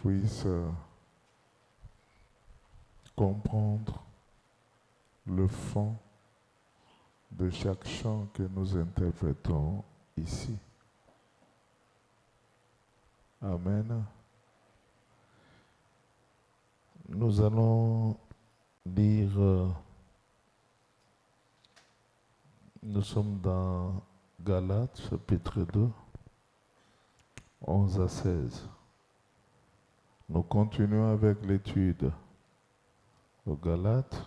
puisse comprendre le fond de chaque chant que nous interprétons ici. Amen. Nous allons lire, nous sommes dans Galates, chapitre 2, 11 à 16. Nous continuons avec l'étude aux Galates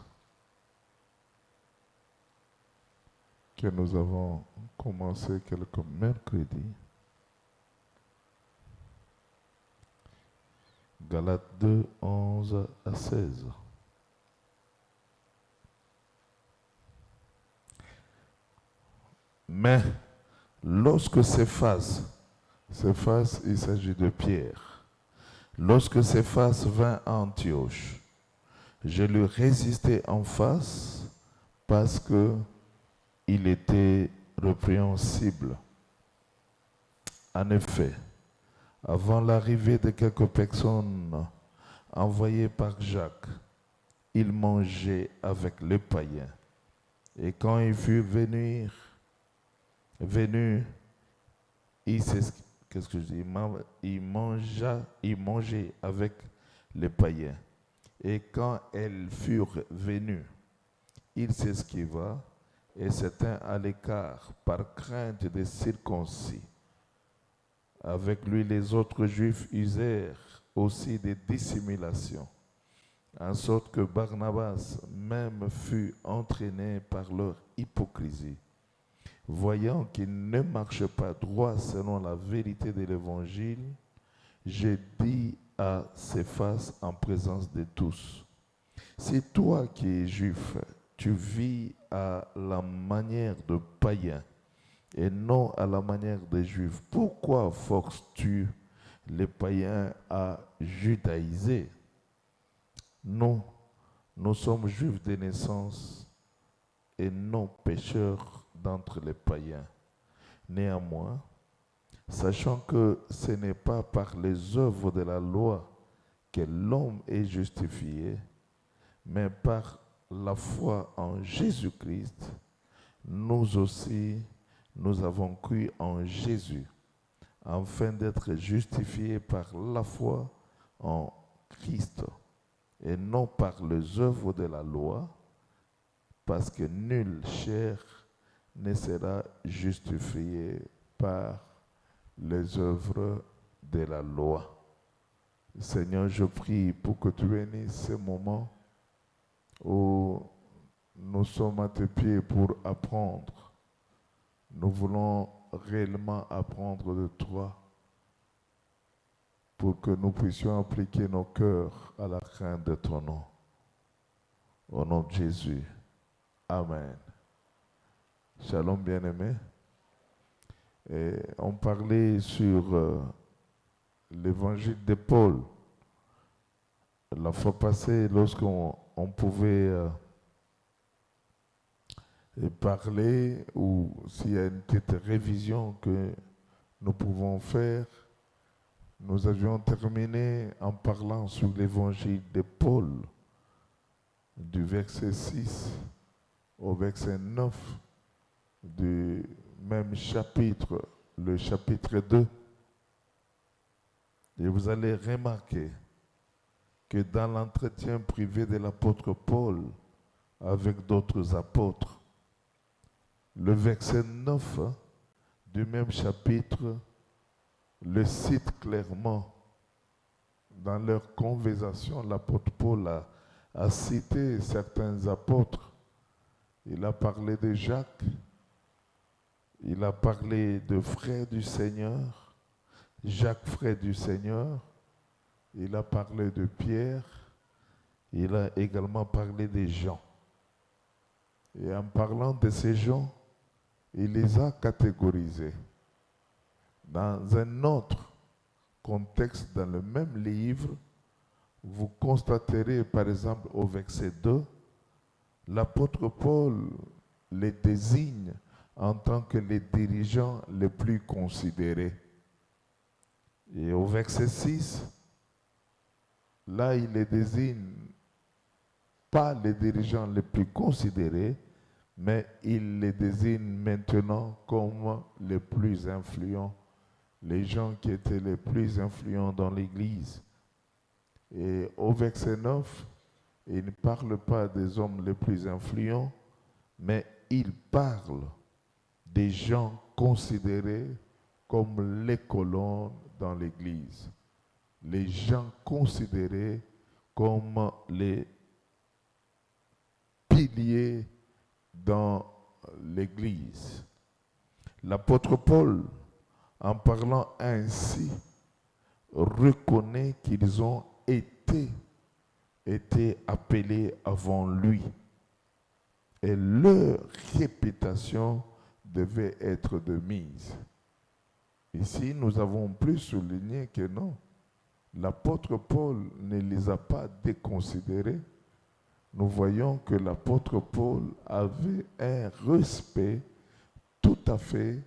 que nous avons commencé quelques mercredis. Galates 2, 11 à 16. Mais lorsque Céphas, il s'agit de Pierre, lorsque Céphas vint à Antioche, je lui résistai en face parce que il était répréhensible. En effet, avant l'arrivée de quelques personnes envoyées par Jacques, il mangeait avec les païens. Et quand il fut venu, il mangeait avec les païens. Et quand elles furent venues, il s'esquiva et se tint à l'écart par crainte des circoncis. Avec lui, les autres Juifs usèrent aussi des dissimulations, en sorte que Barnabas même fut entraîné par leur hypocrisie. Voyant qu'il ne marche pas droit selon la vérité de l'Évangile, j'ai dit à Céphas en présence de tous, si toi qui es juif, tu vis à la manière de païens et non à la manière des juifs, pourquoi forces-tu les païens à judaïser? Nous sommes juifs de naissance et non pécheurs d'entre les païens. Néanmoins, sachant que ce n'est pas par les œuvres de la loi que l'homme est justifié, mais par la foi en Jésus-Christ, nous aussi, nous avons cru en Jésus, afin d'être justifiés par la foi en Christ, et non par les œuvres de la loi, parce que nulle chair ne sera justifié par les œuvres de la loi. Seigneur, je prie pour que tu bénisses ce moment où nous sommes à tes pieds pour apprendre. Nous voulons réellement apprendre de toi pour que nous puissions appliquer nos cœurs à la crainte de ton nom. Au nom de Jésus. Amen. Shalom bien-aimés. On parlait sur l'évangile de Paul. La fois passée, lorsqu'on pouvait parler, ou s'il y a une petite révision que nous pouvons faire, nous avions terminé en parlant sur l'évangile de Paul, du verset 6 au verset 9 du même chapitre, le chapitre 2. Et vous allez remarquer que dans l'entretien privé de l'apôtre Paul avec d'autres apôtres, le verset 9 du même chapitre le cite clairement. Dans leur conversation, l'apôtre Paul a cité certains apôtres. Il a parlé de Jacques, il a parlé de frère du Seigneur, Jacques frère du Seigneur, il a parlé de Pierre, il a également parlé des gens. Et en parlant de ces gens, il les a catégorisés. Dans un autre contexte, dans le même livre, vous constaterez par exemple au verset 2, l'apôtre Paul les désigne en tant que les dirigeants les plus considérés. Et au verset 6, là, il les désigne pas les dirigeants les plus considérés, mais il les désigne maintenant comme les plus influents, les gens qui étaient les plus influents dans l'Église. Et au verset 9, il ne parle pas des hommes les plus influents, mais il parle des gens considérés comme les colonnes dans l'Église, les gens considérés comme les piliers dans l'Église. L'apôtre Paul, en parlant ainsi, reconnaît qu'ils ont été appelés avant lui. Et leur réputation devait être de mise. Ici, nous avons plus souligné que non, l'apôtre Paul ne les a pas déconsidérés. Nous voyons que l'apôtre Paul avait un respect tout à fait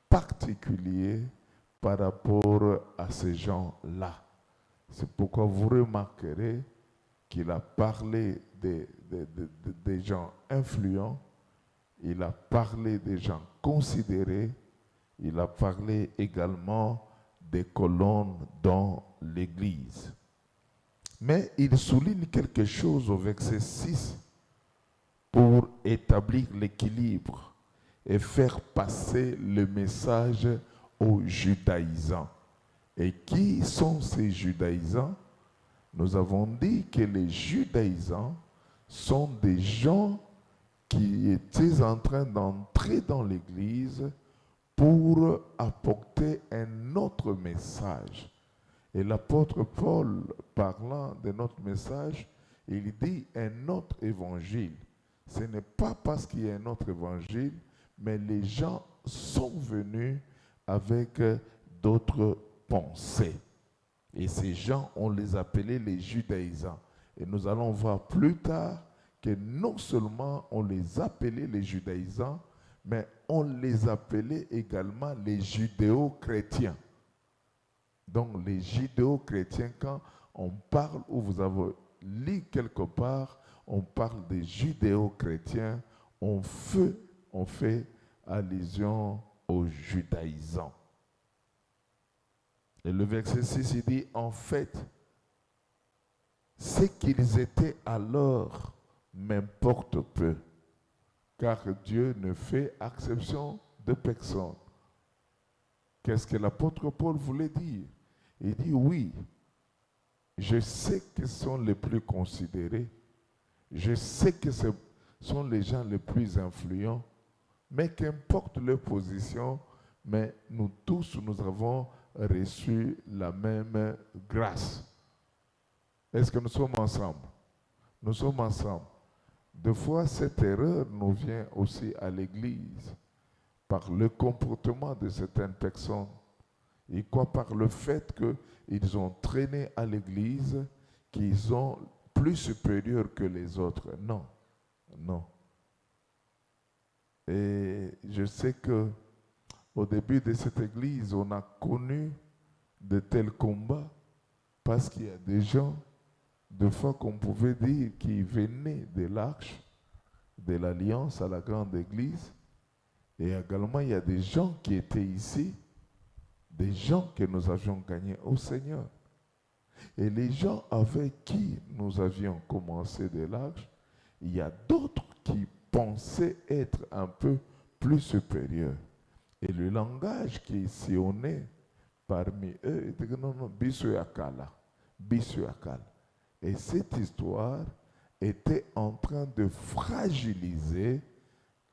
particulier par rapport à ces gens-là. C'est pourquoi vous remarquerez qu'il a parlé des gens influents, il a parlé des gens considérés, il a parlé également des colonnes dans l'Église. Mais il souligne quelque chose au verset 6 pour établir l'équilibre et faire passer le message aux judaïsants. Et qui sont ces judaïsants? Nous avons dit que les judaïsants sont des gens qui étaient en train d'entrer dans l'Église pour apporter un autre message. Et l'apôtre Paul, parlant de notre message, il dit un autre évangile. Ce n'est pas parce qu'il y a un autre évangile, mais les gens sont venus avec d'autres pensées. Et ces gens, on les appelait les judaïsants. Et nous allons voir plus tard que non seulement on les appelait les judaïsants, mais on les appelait également les judéo-chrétiens. Donc les judéo-chrétiens, quand on parle, ou vous avez lu quelque part, on parle des judéo-chrétiens, on fait allusion aux judaïsants. Et le verset 6, il dit, en fait, ce qu'ils étaient alors m'importe peu, car Dieu ne fait exception de personne. Qu'est-ce que l'apôtre Paul voulait dire? Il dit, oui, je sais que ce sont les plus considérés, je sais que ce sont les gens les plus influents, mais qu'importe leur position, mais nous tous, nous avons reçu la même grâce. Est-ce que nous sommes ensemble? Nous sommes ensemble. Des fois, cette erreur nous vient aussi à l'Église par le comportement de certaines personnes. Et quoi par le fait qu'ils ont traîné à l'Église, qu'ils sont plus supérieurs que les autres. Non, non. Et je sais que au début de cette Église, on a connu de tels combats parce qu'il y a des gens, de fois qu'on pouvait dire, qui venaient de l'Arche, de l'Alliance à la grande Église. Et également, il y a des gens qui étaient ici, des gens que nous avions gagnés au Seigneur. Et les gens avec qui nous avions commencé de l'Arche, il y a d'autres qui pensaient être un peu plus supérieurs. Et le langage qui sillonnait parmi eux était que non, bisu akala, bisu akala. Et cette histoire était en train de fragiliser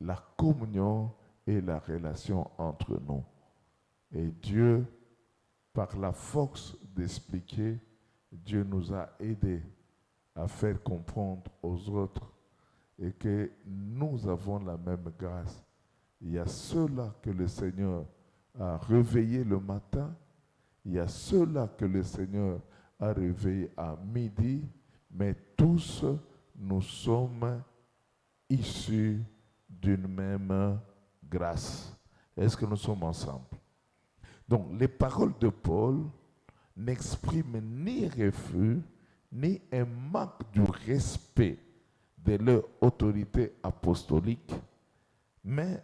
la communion et la relation entre nous. Et Dieu, par la force d'expliquer, Dieu nous a aidés à faire comprendre aux autres et que nous avons la même grâce. Il y a ceux-là que le Seigneur a réveillés le matin, il y a ceux-là que le Seigneur a réveillés à midi, mais tous nous sommes issus d'une même grâce. Est-ce que nous sommes ensemble? Donc, les paroles de Paul n'expriment ni refus, ni un manque du respect de leur autorité apostolique, mais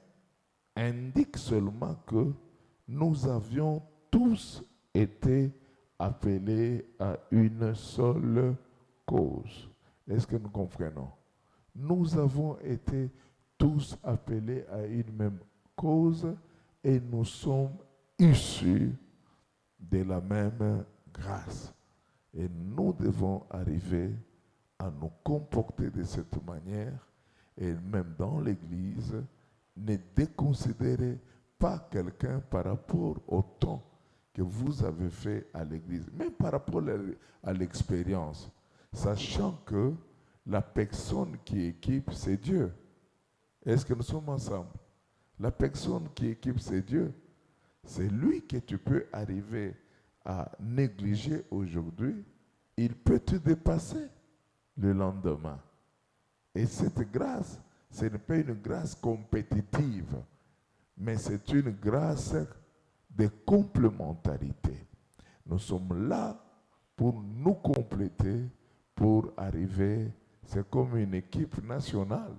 indique seulement que nous avions tous été appelés à une seule cause. Est-ce que nous comprenons? Nous avons été tous appelés à une même cause et nous sommes issus de la même grâce. Et nous devons arriver à nous comporter de cette manière et même dans l'Église, ne déconsidérez pas quelqu'un par rapport au temps que vous avez fait à l'Église, même par rapport à l'expérience, sachant que la personne qui équipe, c'est Dieu. Est-ce que nous sommes ensemble? La personne qui équipe, c'est Dieu. C'est lui que tu peux arriver à négliger aujourd'hui. Il peut te dépasser le lendemain. Et cette grâce, ce n'est pas une grâce compétitive, mais c'est une grâce de complémentarité. Nous sommes là pour nous compléter, pour arriver, c'est comme une équipe nationale.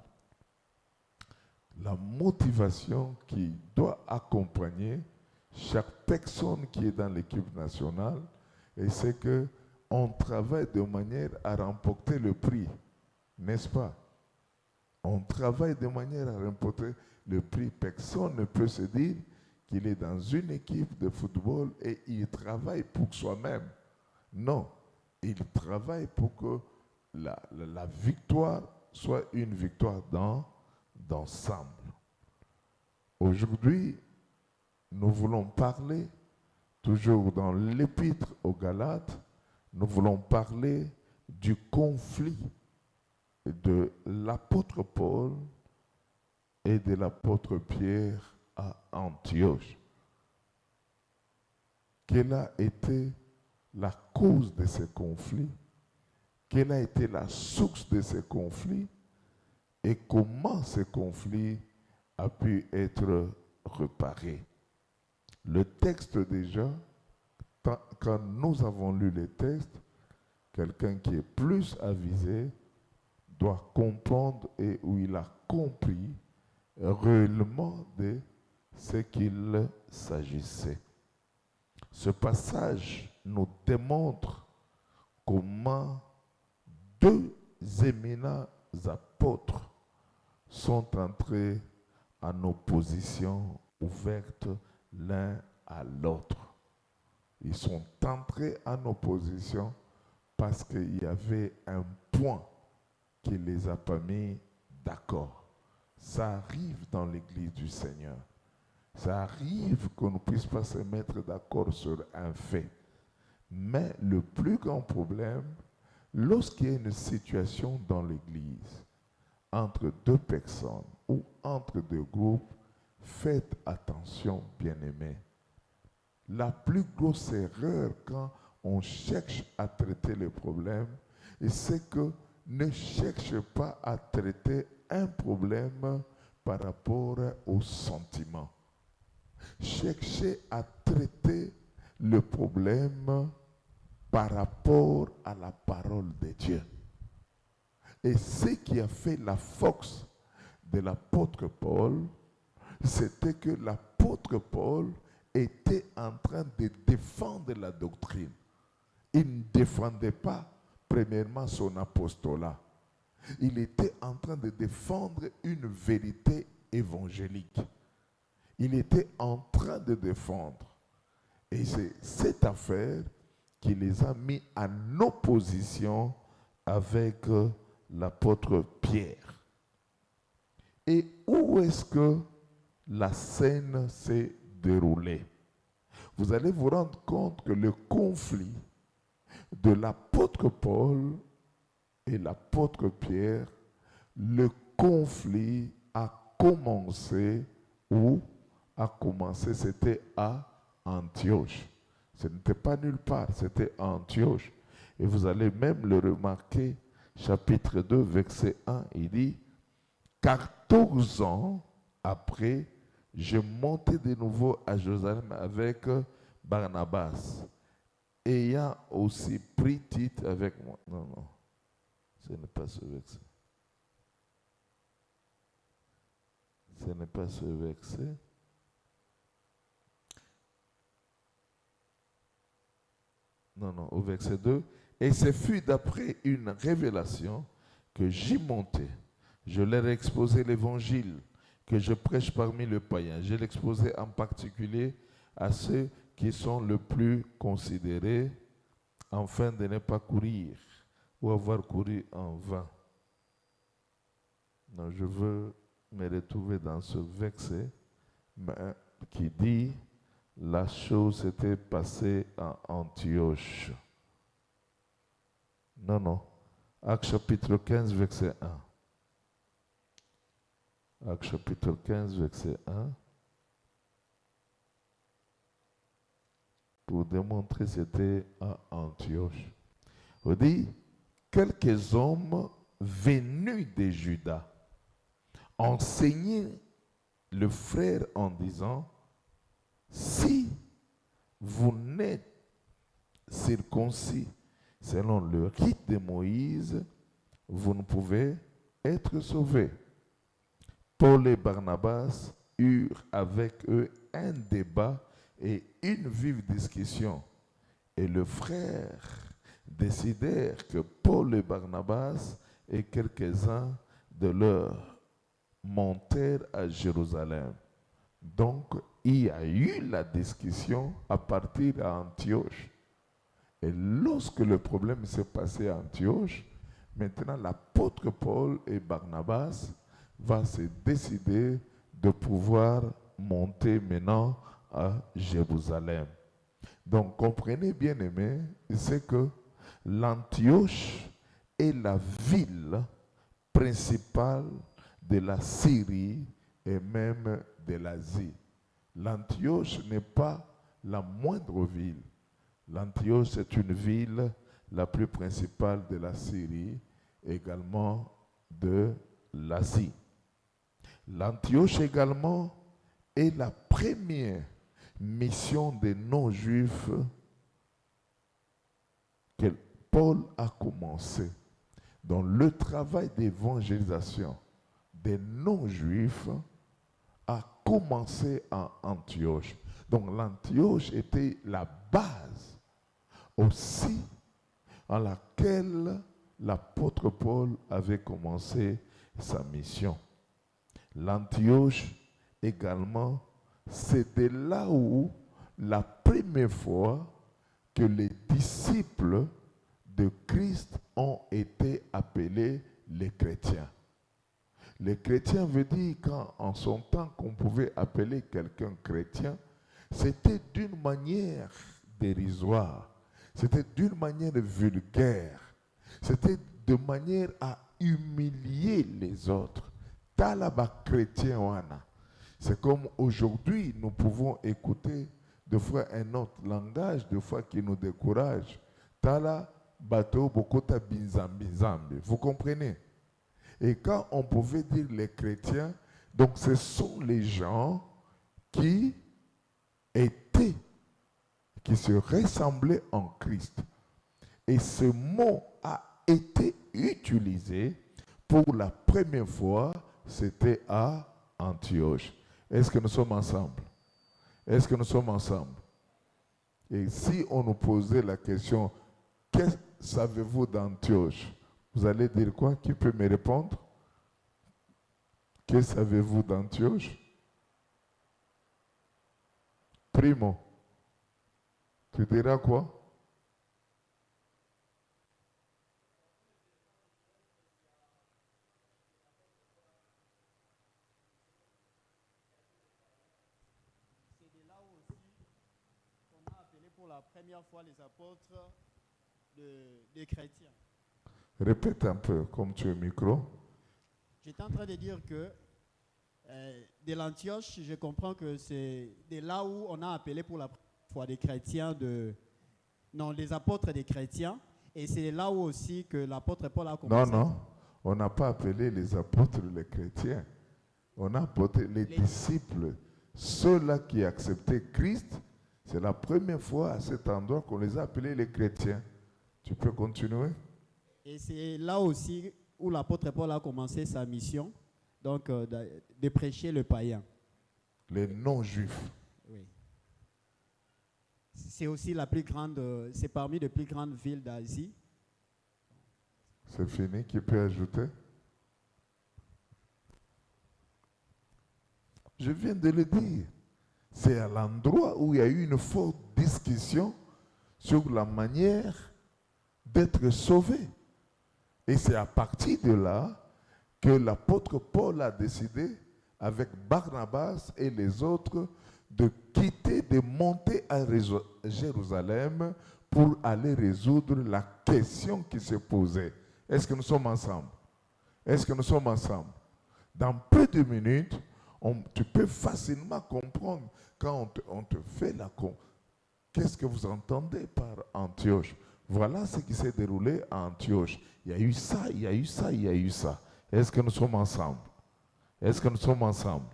La motivation qui doit accompagner chaque personne qui est dans l'équipe nationale, et c'est qu'on travaille de manière à remporter le prix, n'est-ce pas? On travaille de manière à remporter le prix. Personne ne peut se dire qu'il est dans une équipe de football et il travaille pour soi-même. Non, il travaille pour que la victoire soit une victoire d'ensemble. Aujourd'hui, nous voulons parler, toujours dans l'épître aux Galates, nous voulons parler du conflit de l'apôtre Paul et de l'apôtre Pierre à Antioche. Quelle a été la cause de ces conflits? Quelle a été la source de ces conflits? Et comment ces conflits a pu être réparé? Le texte déjà, quand nous avons lu le texte, quelqu'un qui est plus avisé doit comprendre et où il a compris réellement de ce qu'il s'agissait. Ce passage nous démontre comment deux éminents apôtres sont entrés en opposition ouverte l'un à l'autre. Ils sont entrés en opposition parce qu'il y avait un point qui ne les a pas mis d'accord. Ça arrive dans l'Église du Seigneur. Ça arrive qu'on ne puisse pas se mettre d'accord sur un fait. Mais le plus grand problème, lorsqu'il y a une situation dans l'Église, entre deux personnes ou entre deux groupes, faites attention, bien-aimés. La plus grosse erreur quand on cherche à traiter les problèmes, c'est que ne cherchez pas à traiter un problème par rapport aux sentiments. Cherchez à traiter le problème par rapport à la parole de Dieu. Et ce qui a fait la force de l'apôtre Paul, c'était que l'apôtre Paul était en train de défendre la doctrine. Il ne défendait pas premièrement son apostolat. Il était en train de défendre une vérité évangélique. Il était en train de défendre. Et c'est cette affaire qui les a mis en opposition avec l'apôtre Pierre. Et où est-ce que la scène s'est déroulée? Vous allez vous rendre compte que le conflit de l'apôtre Paul et l'apôtre Pierre, le conflit a commencé où? A commencé, c'était à Antioche. Ce n'était pas nulle part, c'était à Antioche. Et vous allez même le remarquer, chapitre 2, verset 1, il dit « 14 ans après, je montais de nouveau à Jérusalem avec Barnabas ayant aussi pris Tite avec moi. Non, non, ce n'est pas ce verset. Ce n'est pas ce verset. Non, non, au verset 2. Et ce fut d'après une révélation que j'y montais. Je leur ai exposé l'évangile que je prêche parmi les païens. Je l'exposais en particulier à ceux qui sont le plus considérés, afin de ne pas courir ou avoir couru en vain. Non, je veux me retrouver dans ce verset qui dit la chose s'était passée à Antioche. Non, non. Actes chapitre 15, verset 1. Actes chapitre 15, verset 1. Pour démontrer que c'était à Antioche. On dit, quelques hommes venus de Juda enseignaient le frère en disant, si vous n'êtes circoncis selon le rite de Moïse, vous ne pouvez être sauvés. Paul et Barnabas eurent avec eux un débat et une vive discussion. Et le frère décidèrent que Paul et Barnabas et quelques-uns de leurs montèrent à Jérusalem. Donc, il y a eu la discussion à partir d'Antioche. Et lorsque le problème s'est passé à Antioche, maintenant l'apôtre Paul et Barnabas vont se décider de pouvoir monter maintenant à Jérusalem. Donc, comprenez bien aimés, c'est que l'Antioche est la ville principale de la Syrie et même de l'Asie. L'Antioche n'est pas la moindre ville. L'Antioche est une ville la plus principale de la Syrie, également de l'Asie. L'Antioche également est la première mission des non-juifs que Paul a commencé. Dans le travail d'évangélisation des non-juifs a commencé à Antioche. Donc l'Antioche était la base aussi en laquelle l'apôtre Paul avait commencé sa mission. L'Antioche également, c'était là où la première fois que les disciples de Christ ont été appelés les chrétiens. Les chrétiens veut dire qu'en son temps qu'on pouvait appeler quelqu'un chrétien, c'était d'une manière dérisoire, c'était d'une manière vulgaire, c'était de manière à humilier les autres. Talaba chrétien wana. C'est comme aujourd'hui, nous pouvons écouter des fois un autre langage, des fois qui nous décourage. Tala bateau bokota binzambi zambi. Vous comprenez? Et quand on pouvait dire les chrétiens, donc ce sont les gens qui se ressemblaient en Christ. Et ce mot a été utilisé pour la première fois, c'était à Antioche. Est-ce que nous sommes ensemble? Est-ce que nous sommes ensemble? Et si on nous posait la question, qu'est-ce que savez-vous d'Antioche? Vous allez dire quoi? Qui peut me répondre? Que savez-vous d'Antioche? Primo, tu diras quoi? C'est de là aussi qu'on a appelé pour la première fois les apôtres des chrétiens. Répète un peu, comme tu es au micro. J'étais en train de dire que de l'Antioche, je comprends que c'est de là où on a appelé pour la première fois des chrétiens, des apôtres des chrétiens. Et c'est là où aussi que l'apôtre Paul a commencé. Non, on n'a pas appelé les apôtres les chrétiens. On a appelé les disciples. Ceux-là qui acceptaient Christ, C'est la première fois à cet endroit qu'on les a appelés les chrétiens. Tu peux continuer? Et c'est là aussi où l'apôtre Paul a commencé sa mission, donc de prêcher le païen. Les non-juifs. Oui. C'est aussi la plus grande, c'est parmi les plus grandes villes d'Asie. C'est fini, qui peut ajouter? Je viens de le dire. C'est à l'endroit où il y a eu une forte discussion sur la manière d'être sauvé. Et c'est à partir de là que l'apôtre Paul a décidé, avec Barnabas et les autres, de quitter, de monter à Jérusalem pour aller résoudre la question qui se posait. Est-ce que nous sommes ensemble? Est-ce que nous sommes ensemble? Dans peu de minutes, tu peux facilement comprendre quand on te fait la con. Qu'est-ce que vous entendez par Antioche? Voilà ce qui s'est déroulé à Antioche. Il y a eu ça, il y a eu ça, il y a eu ça. Est-ce que nous sommes ensemble? Est-ce que nous sommes ensemble?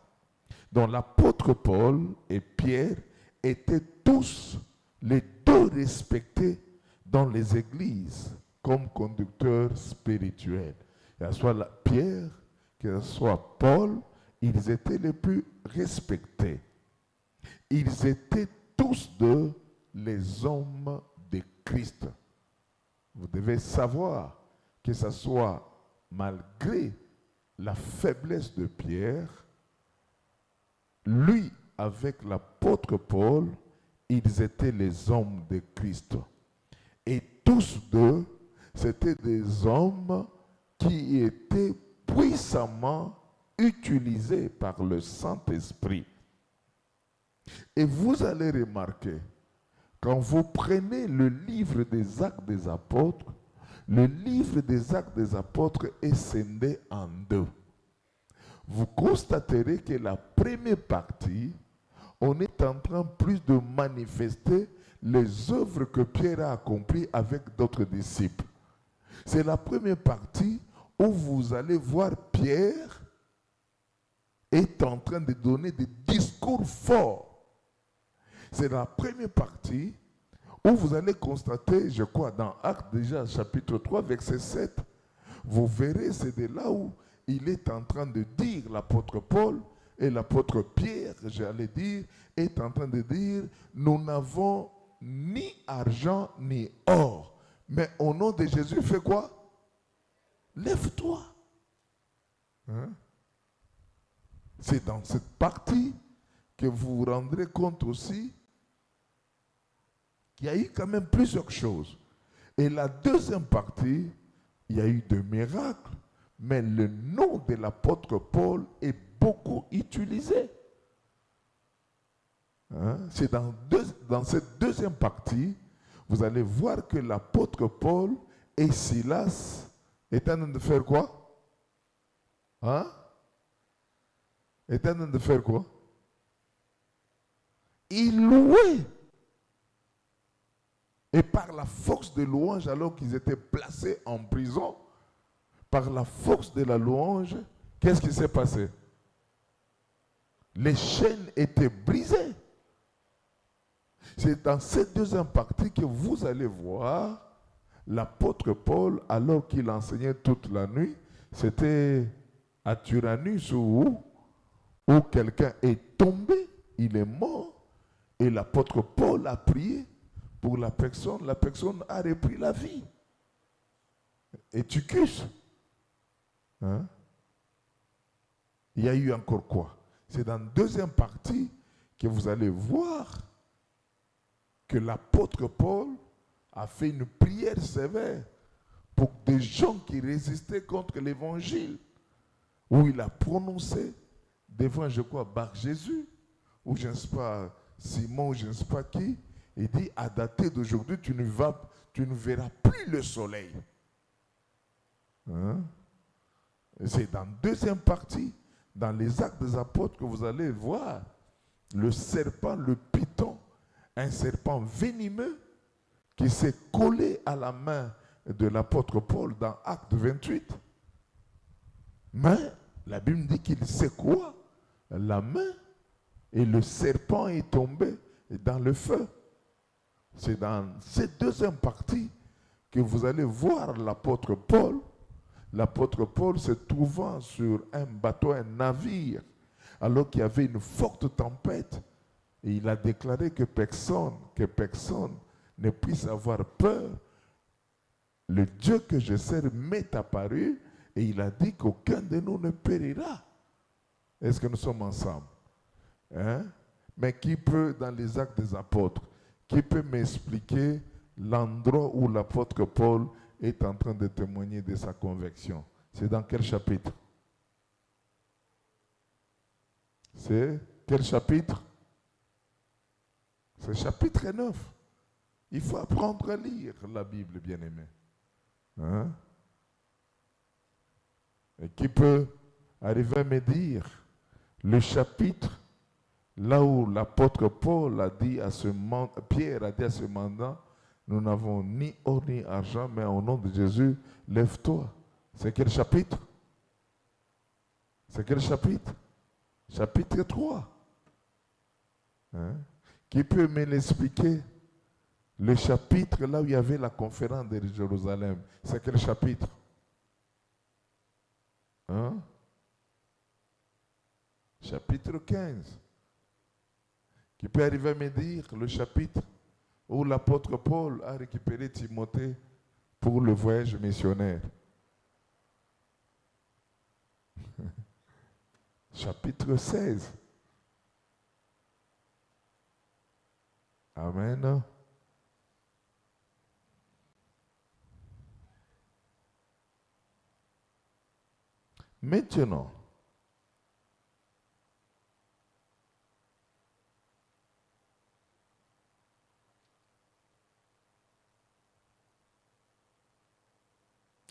Donc l'apôtre Paul et Pierre étaient tous les deux respectés dans les églises comme conducteurs spirituels. Que ce soit Pierre, que ce soit Paul, ils étaient les plus respectés. Ils étaient tous deux les hommes de Christ. Vous devez savoir que ce soit malgré la faiblesse de Pierre, lui avec l'apôtre Paul, ils étaient les hommes de Christ. Et tous deux, c'étaient des hommes qui étaient puissamment utilisés par le Saint-Esprit. Et vous allez remarquer, quand vous prenez le livre des Actes des Apôtres, le livre des Actes des Apôtres est scindé en deux. Vous constaterez que la première partie, on est en train plus de manifester les œuvres que Pierre a accomplies avec d'autres disciples. C'est la première partie où vous allez voir Pierre est en train de donner des discours forts. C'est la première partie où vous allez constater, je crois, dans Actes déjà, chapitre 3, verset 7, vous verrez, c'est de là où il est en train de dire, l'apôtre Paul et l'apôtre Pierre, j'allais dire, est en train de dire, nous n'avons ni argent ni or, mais au nom de Jésus, fais quoi? Lève-toi. Hein? C'est dans cette partie que vous vous rendrez compte aussi qu'il y a eu quand même plusieurs choses. Et la deuxième partie, il y a eu des miracles, mais le nom de l'apôtre Paul est beaucoup utilisé. Hein? C'est dans cette deuxième partie, vous allez voir que l'apôtre Paul et Silas étaient en train de faire quoi? Hein? Étaient en train de faire quoi? Ils louaient. Et par la force de louange, alors qu'ils étaient placés en prison, par la force de la louange, qu'est-ce qui s'est passé? Les chaînes étaient brisées. C'est dans cette deuxième partie que vous allez voir l'apôtre Paul, alors qu'il enseignait toute la nuit, c'était à Tyrannus où quelqu'un est tombé, il est mort, et l'apôtre Paul a prié pour la personne a repris la vie. Et Tychus, hein? Il y a eu encore quoi? C'est dans la deuxième partie que vous allez voir que l'apôtre Paul a fait une prière sévère pour des gens qui résistaient contre l'évangile, où il a prononcé devant, je crois, Bar-Jésus, ou je ne sais pas, Simon, je ne sais pas qui, il dit, à dater d'aujourd'hui, tu ne verras plus le soleil. Hein? C'est dans la deuxième partie, dans les Actes des Apôtres, que vous allez voir le serpent, le python, un serpent venimeux qui s'est collé à la main de l'apôtre Paul dans Acte 28. Mais la Bible dit qu'il secoua la main et le serpent est tombé dans le feu. C'est dans cette deuxième partie que vous allez voir l'apôtre Paul. L'apôtre Paul se trouvant sur un bateau, un navire, alors qu'il y avait une forte tempête. Et il a déclaré que personne ne puisse avoir peur. Le Dieu que je sers m'est apparu et il a dit qu'aucun de nous ne périra. Est-ce que nous sommes ensemble? Hein? Mais qui peut, dans les Actes des Apôtres, qui peut m'expliquer l'endroit où l'apôtre Paul est en train de témoigner de sa conversion? C'est dans quel chapitre? C'est quel chapitre? C'est chapitre 9. Il faut apprendre à lire la Bible, bien-aimé. Hein? Et qui peut arriver à me dire le chapitre là où l'apôtre Paul a dit à Pierre a dit à ce mandant, nous n'avons ni or ni argent, mais au nom de Jésus, lève-toi. C'est quel chapitre? C'est quel chapitre? Chapitre 3. Hein? Qui peut me l'expliquer? Le chapitre là où il y avait la conférence de Jérusalem, c'est quel chapitre? Hein? Chapitre 15. Qui peut arriver à me dire le chapitre où l'apôtre Paul a récupéré Timothée pour le voyage missionnaire? Chapitre 16. Amen. Maintenant,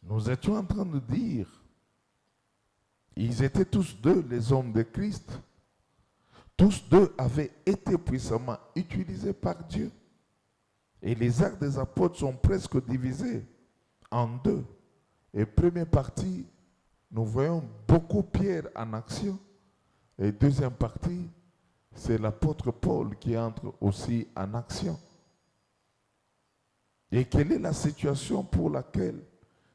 nous étions en train de dire, ils étaient tous deux les hommes de Christ. Tous deux avaient été puissamment utilisés par Dieu. Et les Actes des Apôtres sont presque divisés en deux. Et première partie, nous voyons beaucoup Pierre en action. Et deuxième partie, c'est l'apôtre Paul qui entre aussi en action. Et quelle est la situation pour laquelle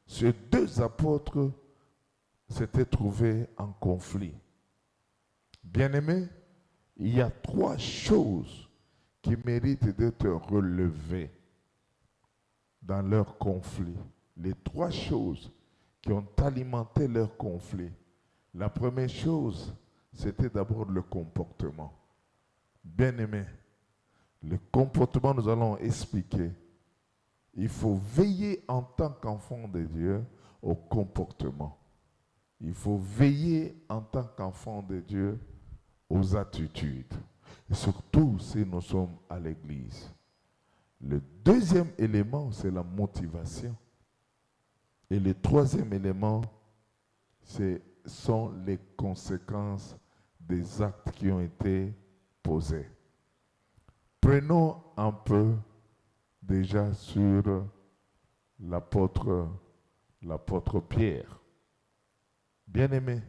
ces deux apôtres s'étaient trouvés en conflit? Bien-aimés, il y a trois choses qui méritent d'être relevées dans leur conflit. Les trois choses qui ont alimenté leur conflit. La première chose, c'était d'abord le comportement. Bien-aimés, le comportement, nous allons expliquer. Il faut veiller en tant qu'enfant de Dieu au comportement. Il faut veiller en tant qu'enfant de Dieu aux attitudes. Et surtout si nous sommes à l'église. Le deuxième élément, c'est la motivation. Et le troisième élément, sont les conséquences des actes qui ont été posés. Prenons un peu déjà sur l'apôtre Pierre. Bien-aimé,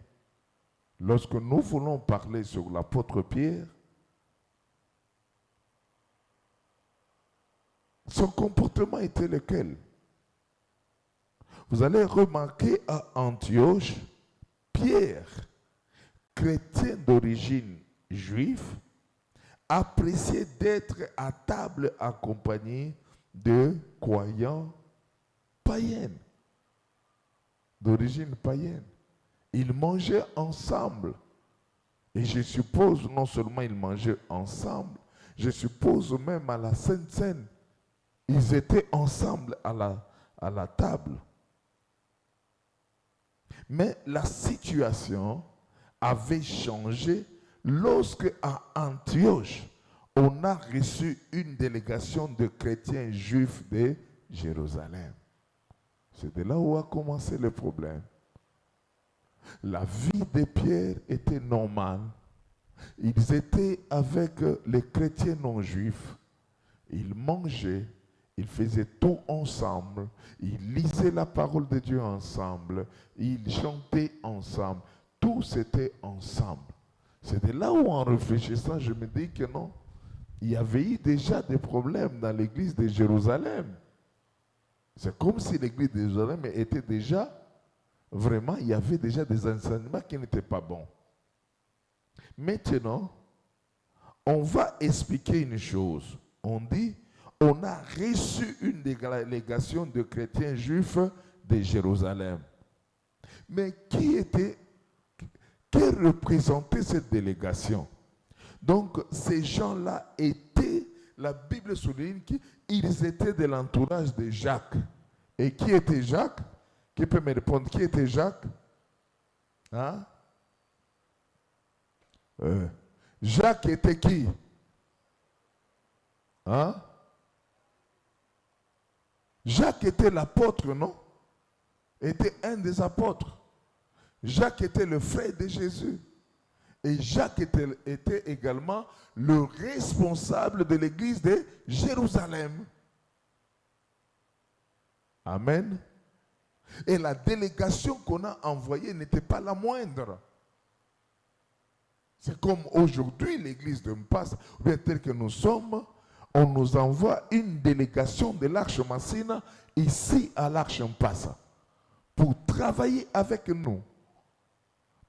lorsque nous voulons parler sur l'apôtre Pierre, son comportement était lequel? Vous allez remarquer à Antioche, Pierre, chrétien d'origine juive, appréciait d'être à table accompagné de croyants païens, d'origine païenne. Ils mangeaient ensemble. Et je suppose, non seulement ils mangeaient ensemble, je suppose même à la Sainte Seine, ils étaient ensemble à la table. Mais la situation avait changé lorsque à Antioche, on a reçu une délégation de chrétiens juifs de Jérusalem. C'est de là où a commencé le problème. La vie de Pierre était normale. Ils étaient avec les chrétiens non juifs. Ils mangeaient, ils faisaient tout ensemble. Ils lisaient la parole de Dieu ensemble. Ils chantaient ensemble. Tout c'était ensemble. C'est de là où, en réfléchissant, je me dis que non, il y avait eu déjà des problèmes dans l'église de Jérusalem. C'est comme si l'église de Jérusalem était déjà, vraiment, il y avait déjà des enseignements qui n'étaient pas bons. Maintenant, on va expliquer une chose. On dit, on a reçu une délégation de chrétiens juifs de Jérusalem. Mais qui représentait cette délégation? Donc, ces gens-là étaient, la Bible souligne qu'ils étaient de l'entourage de Jacques. Et qui était Jacques? Qui peut me répondre? Qui était Jacques? Hein? Jacques était qui? Hein? Jacques était l'apôtre, non? Était un des apôtres. Jacques était le frère de Jésus. Et Jacques était également le responsable de l'église de Jérusalem. Amen. Et la délégation qu'on a envoyée n'était pas la moindre. C'est comme aujourd'hui l'église de Mpass, bien tel que nous sommes, on nous envoie une délégation de l'Arche Massina ici à l'Arche Mpass pour travailler avec nous.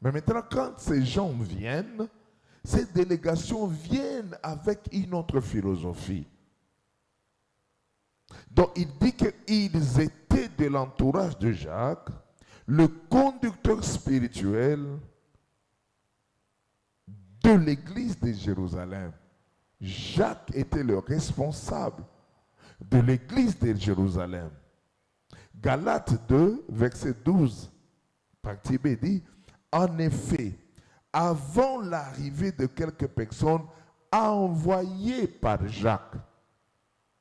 Mais maintenant, quand ces gens viennent, ces délégations viennent avec une autre philosophie. Donc, il dit qu'ils étaient de l'entourage de Jacques, le conducteur spirituel de l'église de Jérusalem. Jacques était le responsable de l'église de Jérusalem. Galates 2, verset 12, partie B dit, en effet, avant l'arrivée de quelques personnes envoyées par Jacques.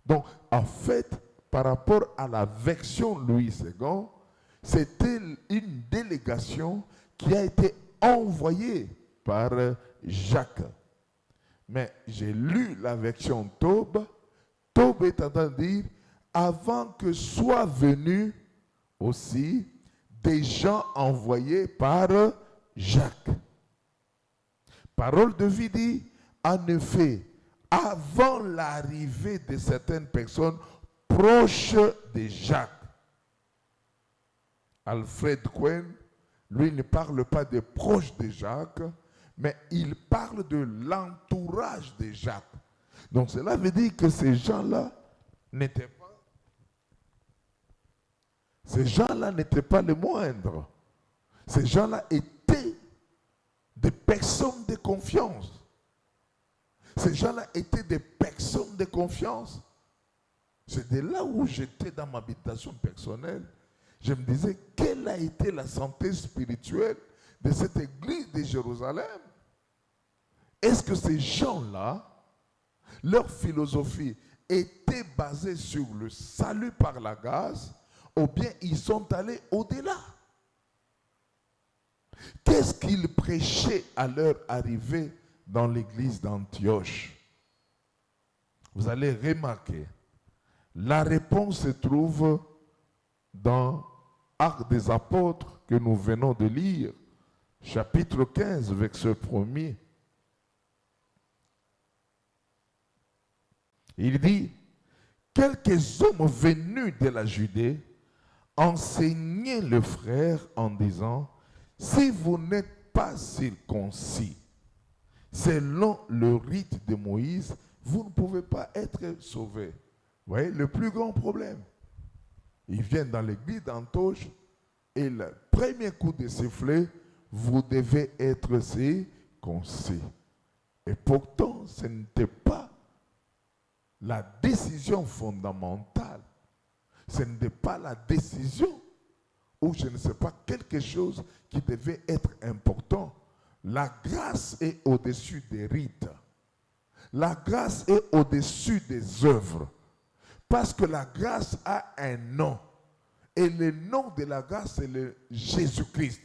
Donc, en fait, par rapport à la version Louis II, c'était une délégation qui a été envoyée par Jacques. Mais j'ai lu la version Taube. Taube est en train de dire, avant que soient venus aussi des gens envoyés par Jacques. Parole de vie dit, en effet, avant l'arrivée de certaines personnes proches de Jacques. Alfred Cohen, lui, ne parle pas des proches de Jacques, mais il parle de l'entourage de Jacques. Donc cela veut dire que ces gens-là n'étaient pas les moindres. Ces gens-là étaient des personnes de confiance. Ces gens-là étaient des personnes de confiance. C'est de là où j'étais dans ma habitation personnelle. Je me disais, quelle a été la santé spirituelle de cette église de Jérusalem? Est-ce que ces gens-là, leur philosophie était basée sur le salut par la grâce, ou bien ils sont allés au-delà? Qu'est-ce qu'ils prêchaient à leur arrivée dans l'église d'Antioche? Vous allez remarquer, la réponse se trouve dans Actes des Apôtres que nous venons de lire, chapitre 15, verset 1er. Il dit, quelques hommes venus de la Judée enseignaient le frère en disant, si vous n'êtes pas circoncis, selon le rite de Moïse, vous ne pouvez pas être sauvés. Vous voyez, le plus grand problème. Ils viennent dans l'église d'Antioche et le premier coup de sifflet, vous devez être circoncis. Et pourtant, ce n'était pas la décision fondamentale. Ce n'était pas la décision ou je ne sais pas, quelque chose qui devait être important. La grâce est au-dessus des rites. La grâce est au-dessus des œuvres. Parce que la grâce a un nom. Et le nom de la grâce, c'est le Jésus-Christ.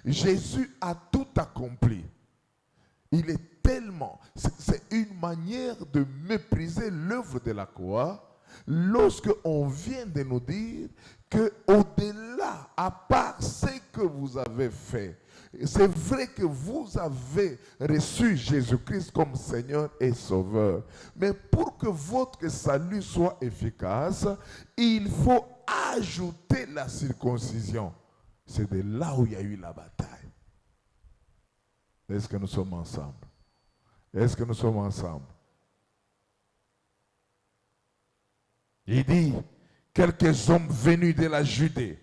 Jésus a tout accompli. Il est tellement... C'est une manière de mépriser l'œuvre de la croix lorsque on vient de nous dire que au-delà, à part ce que vous avez fait, C'est vrai que vous avez reçu Jésus-Christ comme Seigneur et Sauveur. Mais pour que votre salut soit efficace, il faut ajouter la circoncision. C'est de là où il y a eu la bataille. Est-ce que nous sommes ensemble? Est-ce que nous sommes ensemble? Il dit, quelques hommes venus de la Judée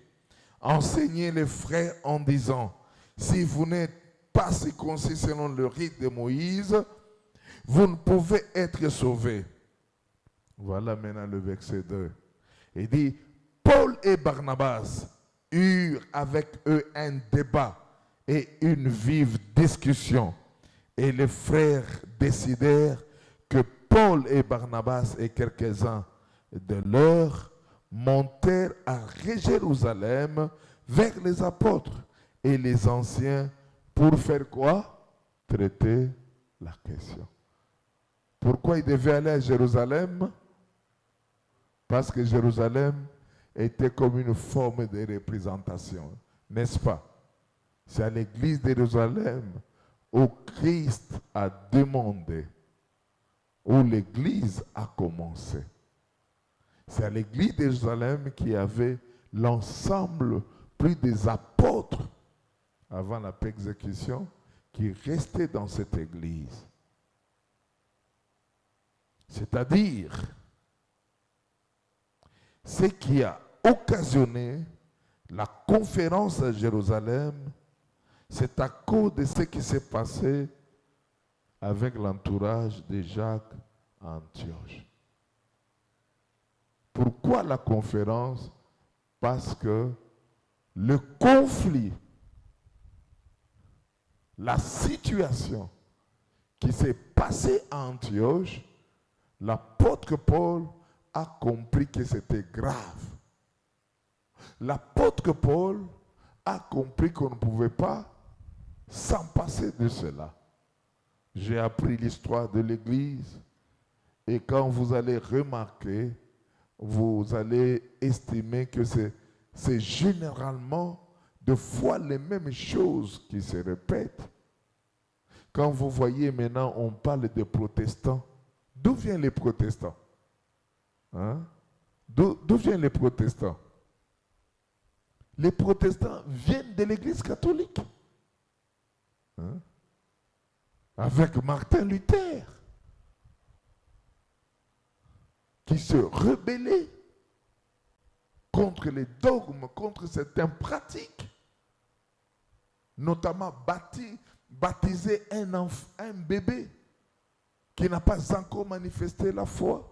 enseignaient les frères en disant, si vous n'êtes pas circoncis selon le rite de Moïse, vous ne pouvez être sauvés. Voilà maintenant le verset 2. Il dit, Paul et Barnabas eurent avec eux un débat et une vive discussion. Et les frères décidèrent que Paul et Barnabas et quelques-uns de leurs montèrent à Jérusalem vers les apôtres et les anciens pour faire quoi? Traiter la question. Pourquoi ils devaient aller à Jérusalem? Parce que Jérusalem était comme une forme de représentation, n'est-ce pas? C'est à l'église de Jérusalem où Christ a demandé, où l'église a commencé. C'est à l'église de Jérusalem qu'il y avait l'ensemble, plus des apôtres avant la persécution, qui restaient dans cette église. C'est-à-dire, ce qui a occasionné la conférence à Jérusalem, c'est à cause de ce qui s'est passé avec l'entourage de Jacques à Antioche. Pourquoi la conférence? Parce que le conflit, la situation qui s'est passée à Antioche, l'apôtre Paul a compris que c'était grave. L'apôtre Paul a compris qu'on ne pouvait pas s'en passer de cela. J'ai appris l'histoire de l'Église et quand vous allez remarquer, vous allez estimer que c'est généralement de fois les mêmes choses qui se répètent. Quand vous voyez maintenant, on parle des protestants. D'où viennent les protestants? Hein? D'où viennent les protestants? Les protestants viennent de l'Église catholique. Hein? Avec Martin Luther, qui se rebellait contre les dogmes, contre certaines pratiques, notamment baptiser un bébé qui n'a pas encore manifesté la foi.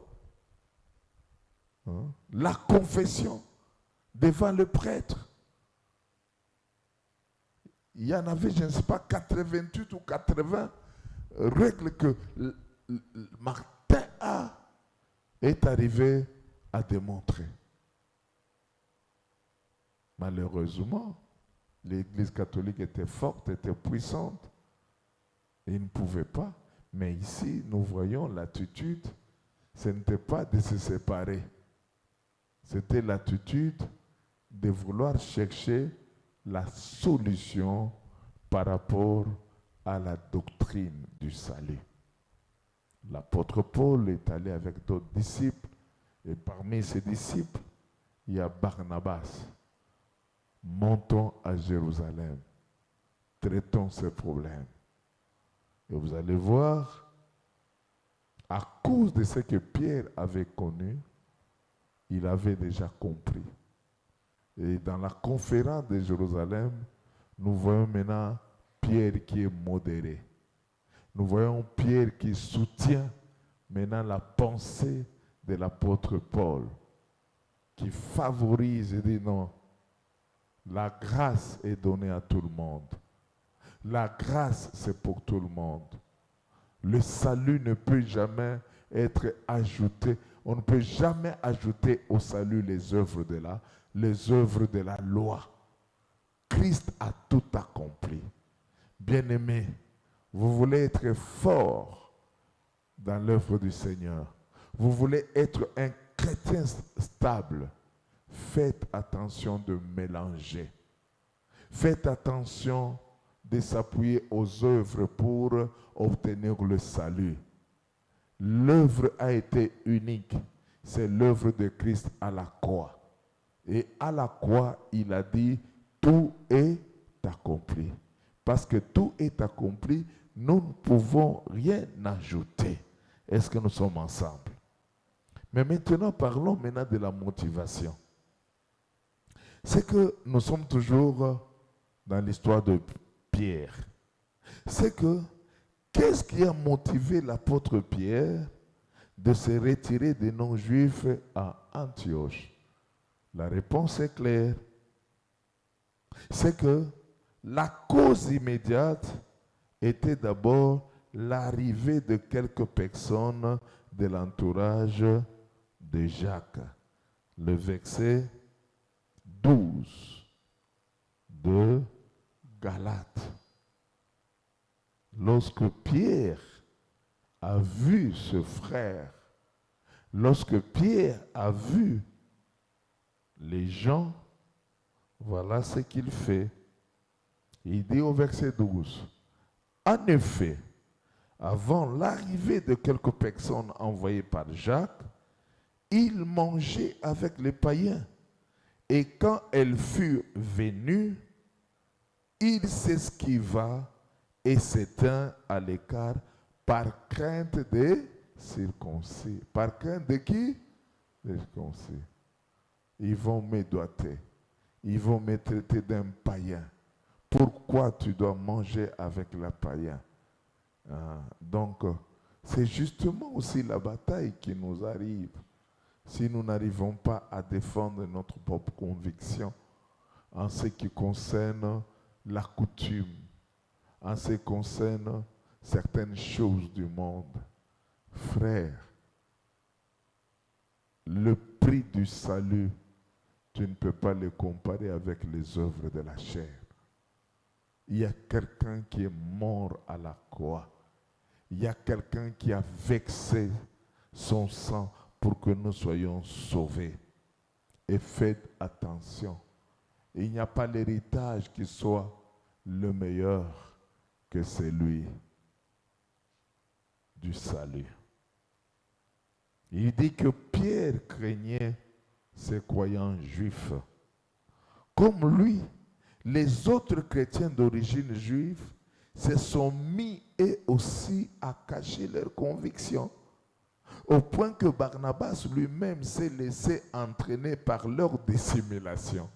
Hein? La confession devant le prêtre. Il y en avait, je ne sais pas, 88 ou 80 règles que Martin est arrivé à démontrer. Malheureusement, l'Église catholique était forte, était puissante, et il ne pouvait pas. Mais ici, nous voyons l'attitude, ce n'était pas de se séparer. C'était l'attitude de vouloir chercher la solution par rapport à la doctrine du salut. L'apôtre Paul est allé avec d'autres disciples, et parmi ses disciples, il y a Barnabas. Montons à Jérusalem, traitons ces problèmes. Et vous allez voir, à cause de ce que Pierre avait connu, il avait déjà compris. Et dans la conférence de Jérusalem, nous voyons maintenant Pierre qui est modéré. Nous voyons Pierre qui soutient maintenant la pensée de l'apôtre Paul, qui favorise et dit non, la grâce est donnée à tout le monde. La grâce, c'est pour tout le monde. Le salut ne peut jamais être ajouté. On ne peut jamais ajouter au salut les œuvres de la loi. Christ a tout accompli. Bien-aimés, vous voulez être fort dans l'œuvre du Seigneur. Vous voulez être un chrétien stable. Faites attention de mélanger. Faites attention de s'appuyer aux œuvres pour obtenir le salut. L'œuvre a été unique. C'est l'œuvre de Christ à la croix. Et à la croix, il a dit, tout est accompli. Parce que tout est accompli, nous ne pouvons rien ajouter. Est-ce que nous sommes ensemble? Mais maintenant, parlons maintenant de la motivation. C'est que nous sommes toujours dans l'histoire de Pierre. C'est que, qu'est-ce qui a motivé l'apôtre Pierre de se retirer des non-juifs à Antioche? La réponse est claire. C'est que la cause immédiate était d'abord l'arrivée de quelques personnes de l'entourage de Jacques. Le verset 12 de Galates. Lorsque Pierre a vu ce frère, lorsque Pierre a vu les gens, voilà ce qu'il fait. Il dit au verset 12, en effet, avant l'arrivée de quelques personnes envoyées par Jacques, il mangeait avec les païens. Et quand elles furent venues, il s'esquiva et s'étint à l'écart par crainte des circoncis. Par crainte de qui? Des circoncis. Ils vont me doiter. Ils vont me traiter d'un païen. Pourquoi tu dois manger avec la païen? Donc, c'est justement aussi la bataille qui nous arrive. Si nous n'arrivons pas à défendre notre propre conviction en ce qui concerne la coutume, en ce qui concerne certaines choses du monde, frère, le prix du salut, tu ne peux pas le comparer avec les œuvres de la chair. Il y a quelqu'un qui est mort à la croix. Il y a quelqu'un qui a versé son sang pour que nous soyons sauvés. Et faites attention. Il n'y a pas l'héritage qui soit le meilleur que celui du salut. Il dit que Pierre craignait ces croyants juifs. Comme lui, les autres chrétiens d'origine juive se sont mis eux aussi à cacher leurs convictions, au point que Barnabas lui-même s'est laissé entraîner par leur dissimulation.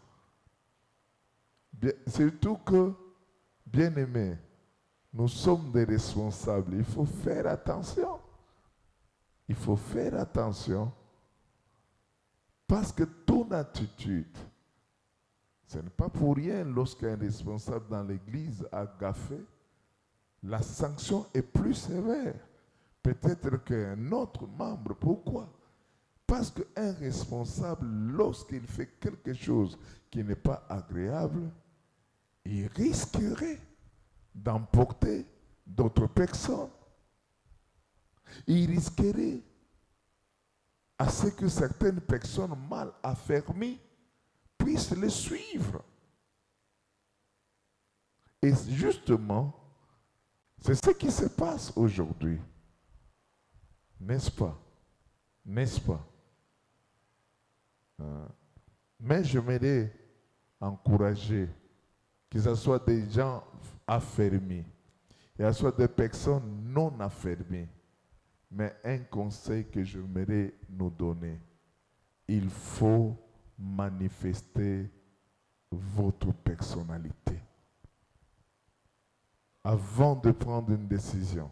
Surtout que, bien-aimés, nous sommes des responsables. Il faut faire attention. Il faut faire attention. Parce que ton attitude, ce n'est pas pour rien lorsqu'un responsable dans l'église a gaffé, la sanction est plus sévère. Peut-être qu'un autre membre. Pourquoi? Parce qu'un responsable, lorsqu'il fait quelque chose qui n'est pas agréable, il risquerait d'emporter d'autres personnes. Il risquerait à ce que certaines personnes mal affermies puissent le suivre. Et justement, c'est ce qui se passe aujourd'hui. N'est-ce pas? N'est-ce pas? Mais je m'aimerais encourager que ce soit des gens affermis, que ce soit des personnes non affermies. Mais un conseil que j'aimerais nous donner, il faut manifester votre personnalité. Avant de prendre une décision,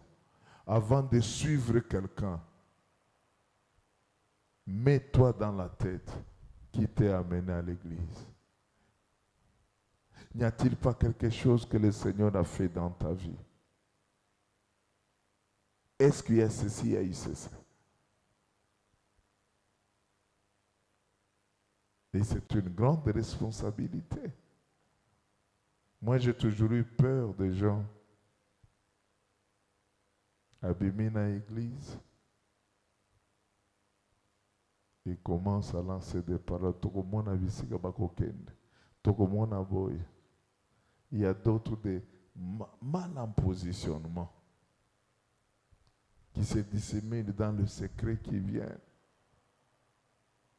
avant de suivre quelqu'un, mets-toi dans la tête qui t'est amené à l'église. N'y a-t-il pas quelque chose que le Seigneur a fait dans ta vie? Est-ce qu'il y a ceci, il y a eu ceci? Et c'est une grande responsabilité. Moi, j'ai toujours eu peur des gens abîmés dans l'église. Ils commencent à lancer des paroles. Il y a d'autres mal en positionnement, qui se dissémine dans le secret qui vient.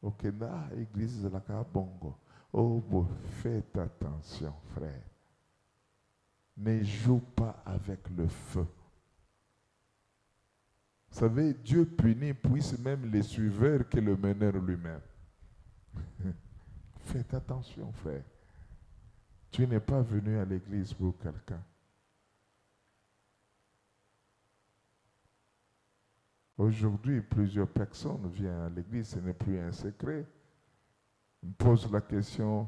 Ok, na église de la Kabongo. Oh, bon, faites attention, frère. Ne joue pas avec le feu. Vous savez, Dieu punit plus même les suiveurs que le meneur lui-même. Faites attention, frère. Tu n'es pas venu à l'église pour quelqu'un. Aujourd'hui, plusieurs personnes viennent à l'église, ce n'est plus un secret. On pose la question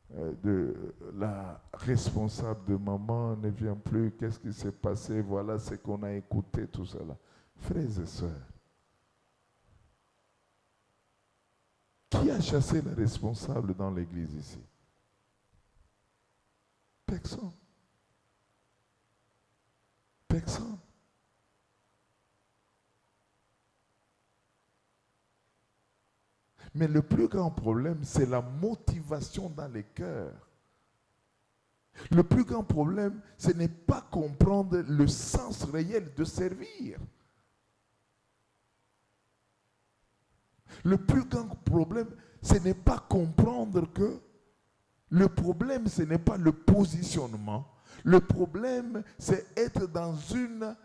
de la responsable de maman ne vient plus, qu'est-ce qui s'est passé, voilà ce qu'on a écouté, tout cela. Frères et sœurs, qui a chassé le responsable dans l'église ici? Personne. Personne. Mais le plus grand problème, c'est la motivation dans les cœurs. Le plus grand problème, ce n'est pas comprendre le sens réel de servir. Le plus grand problème, ce n'est pas comprendre que le problème, ce n'est pas le positionnement. Le problème, c'est être dans une...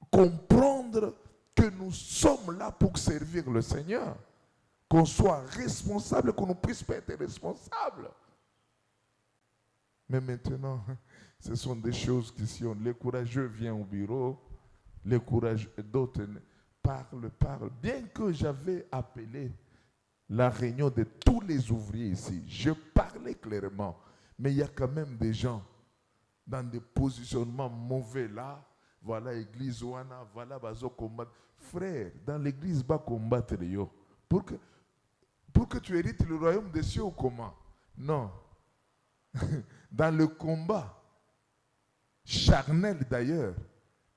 comprendre que nous sommes là pour servir le Seigneur. Qu'on soit responsable, qu'on ne puisse pas être responsable. Mais maintenant, ce sont des choses qui sont... Les courageux viennent au bureau, les courageux, d'autres parlent. Bien que j'avais appelé la réunion de tous les ouvriers ici, je parlais clairement. Mais il y a quand même des gens dans des positionnements mauvais là. Voilà l'église, voilà, bazo combattre. Frère, dans l'église, va combattre yo. Pour que tu hérites le royaume des cieux ou comment? Non. Dans le combat, charnel d'ailleurs,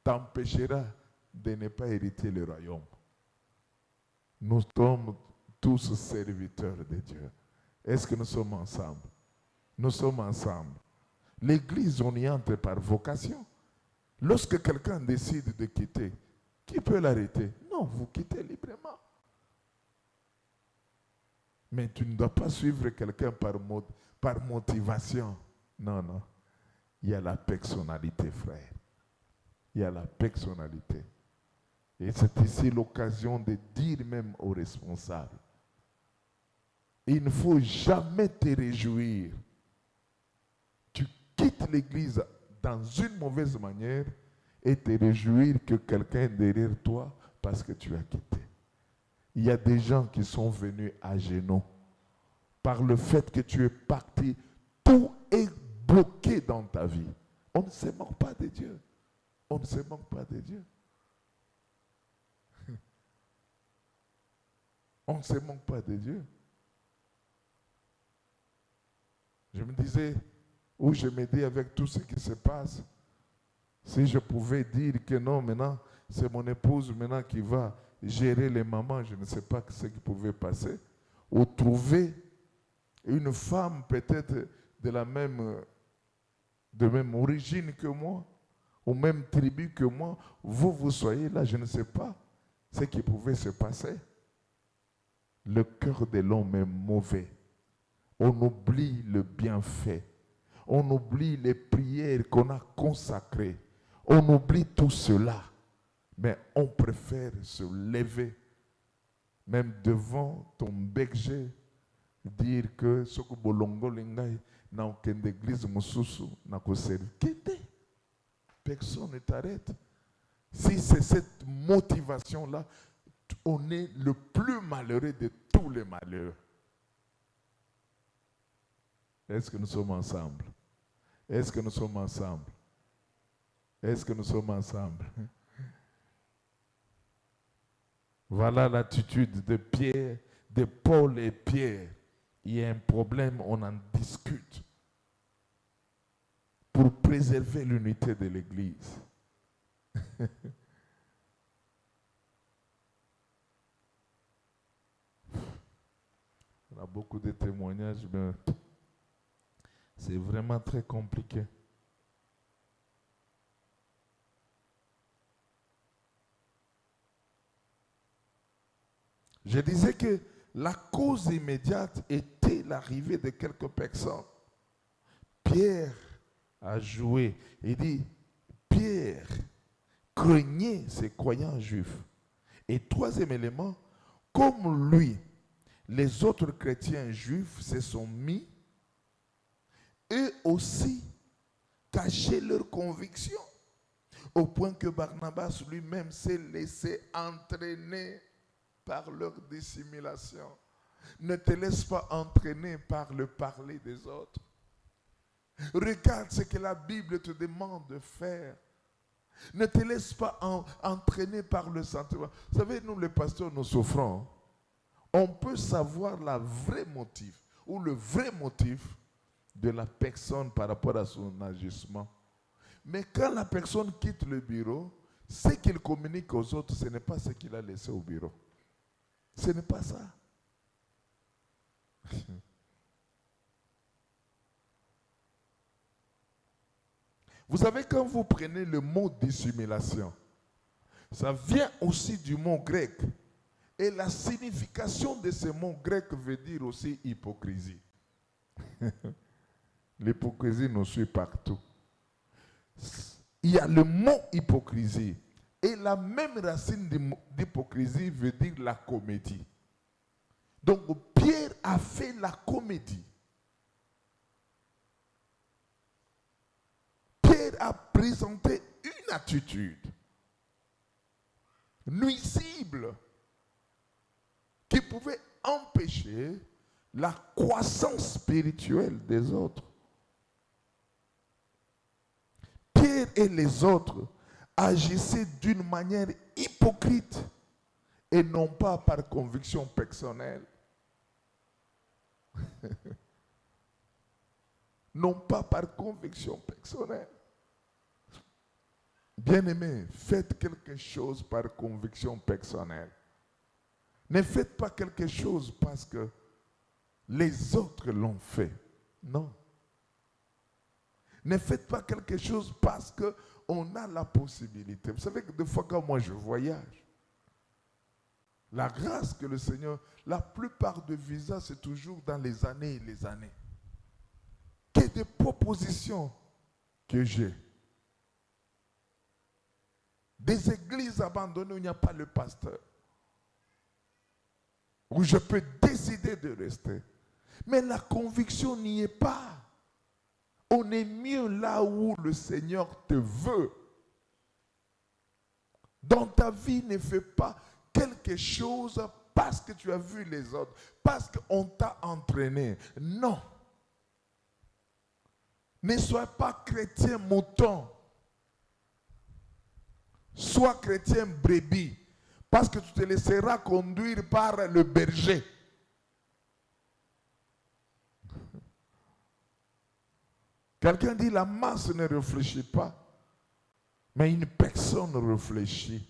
t'empêchera de ne pas hériter le royaume. Nous sommes tous serviteurs de Dieu. Est-ce que nous sommes ensemble? Nous sommes ensemble. L'église, on y entre par vocation. Lorsque quelqu'un décide de quitter, qui peut l'arrêter? Non, vous quittez librement. Mais tu ne dois pas suivre quelqu'un par motivation. Non, non. Il y a la personnalité, frère. Il y a la personnalité. Et c'est ici l'occasion de dire même aux responsables, il ne faut jamais te réjouir. Tu quittes l'église dans une mauvaise manière et te réjouir que quelqu'un est derrière toi parce que tu as quitté. Il y a des gens qui sont venus à genoux. Par le fait que tu es parti, tout est bloqué dans ta vie. On ne se moque pas de Dieu. On ne se moque pas de Dieu. On ne se moque pas de Dieu. Je me disais, ou je me dis avec tout ce qui se passe, si je pouvais dire que non, maintenant, c'est mon épouse maintenant qui va gérer les mamans, je ne sais pas ce qui pouvait passer, ou trouver une femme peut-être de même origine que moi, ou même tribu que moi, vous soyez là, je ne sais pas ce qui pouvait se passer. Le cœur de l'homme est mauvais. On oublie le bienfait. On oublie les prières qu'on a consacrées. On oublie tout cela. Mais on préfère se lever, même devant ton berger, dire que ce que bolongo lengai na aucune église mususu na koservi. Personne ne t'arrête. Si c'est cette motivation-là, on est le plus malheureux de tous les malheureux. Est-ce que nous sommes ensemble? Est-ce que nous sommes ensemble? Est-ce que nous sommes ensemble? Voilà l'attitude de Pierre, de Paul et Pierre. Il y a un problème, on en discute pour préserver l'unité de l'Église. On a beaucoup de témoignages, mais C'est vraiment très compliqué. Je disais que la cause immédiate était l'arrivée de quelques personnes. Pierre a joué. Il dit, Pierre craignait ses croyants juifs. Et troisième élément, comme lui, les autres chrétiens juifs se sont mis, eux aussi, cacher leurs convictions, au point que Barnabas lui-même s'est laissé entraîner par leur dissimulation. Ne te laisse pas entraîner par le parler des autres. Regarde ce que la Bible te demande de faire. Ne te laisse pas entraîner par le sentiment. Vous savez, nous les pasteurs, nous souffrons. On peut savoir le vrai motif de la personne par rapport à son agissement. Mais quand la personne quitte le bureau, ce qu'il communique aux autres, ce n'est pas ce qu'il a laissé au bureau. Ce n'est pas ça. Vous savez, quand vous prenez le mot dissimulation, ça vient aussi du mot grec. Et la signification de ce mot grec veut dire aussi hypocrisie. L'hypocrisie nous suit partout. Il y a le mot hypocrisie. Et la même racine d'hypocrisie veut dire la comédie. Donc Pierre a fait la comédie. Pierre a présenté une attitude nuisible qui pouvait empêcher la croissance spirituelle des autres. Pierre et les autres agissaient d'une manière hypocrite et non pas par conviction personnelle. Non pas par conviction personnelle. Bien-aimés, faites quelque chose par conviction personnelle. Ne faites pas quelque chose parce que les autres l'ont fait. Non. Ne faites pas quelque chose parce qu'on a la possibilité. Vous savez que des fois quand moi je voyage, la grâce que le Seigneur, la plupart des visas, c'est toujours dans les années et les années. Quelles des propositions que j'ai. Des églises abandonnées où il n'y a pas le pasteur. Où je peux décider de rester. Mais la conviction n'y est pas. On est mieux là où le Seigneur te veut. Dans ta vie, ne fais pas quelque chose parce que tu as vu les autres, parce qu'on t'a entraîné. Non. Ne sois pas chrétien mouton. Sois chrétien brebis, parce que tu te laisseras conduire par le berger. Quelqu'un dit la masse ne réfléchit pas, mais une personne réfléchit.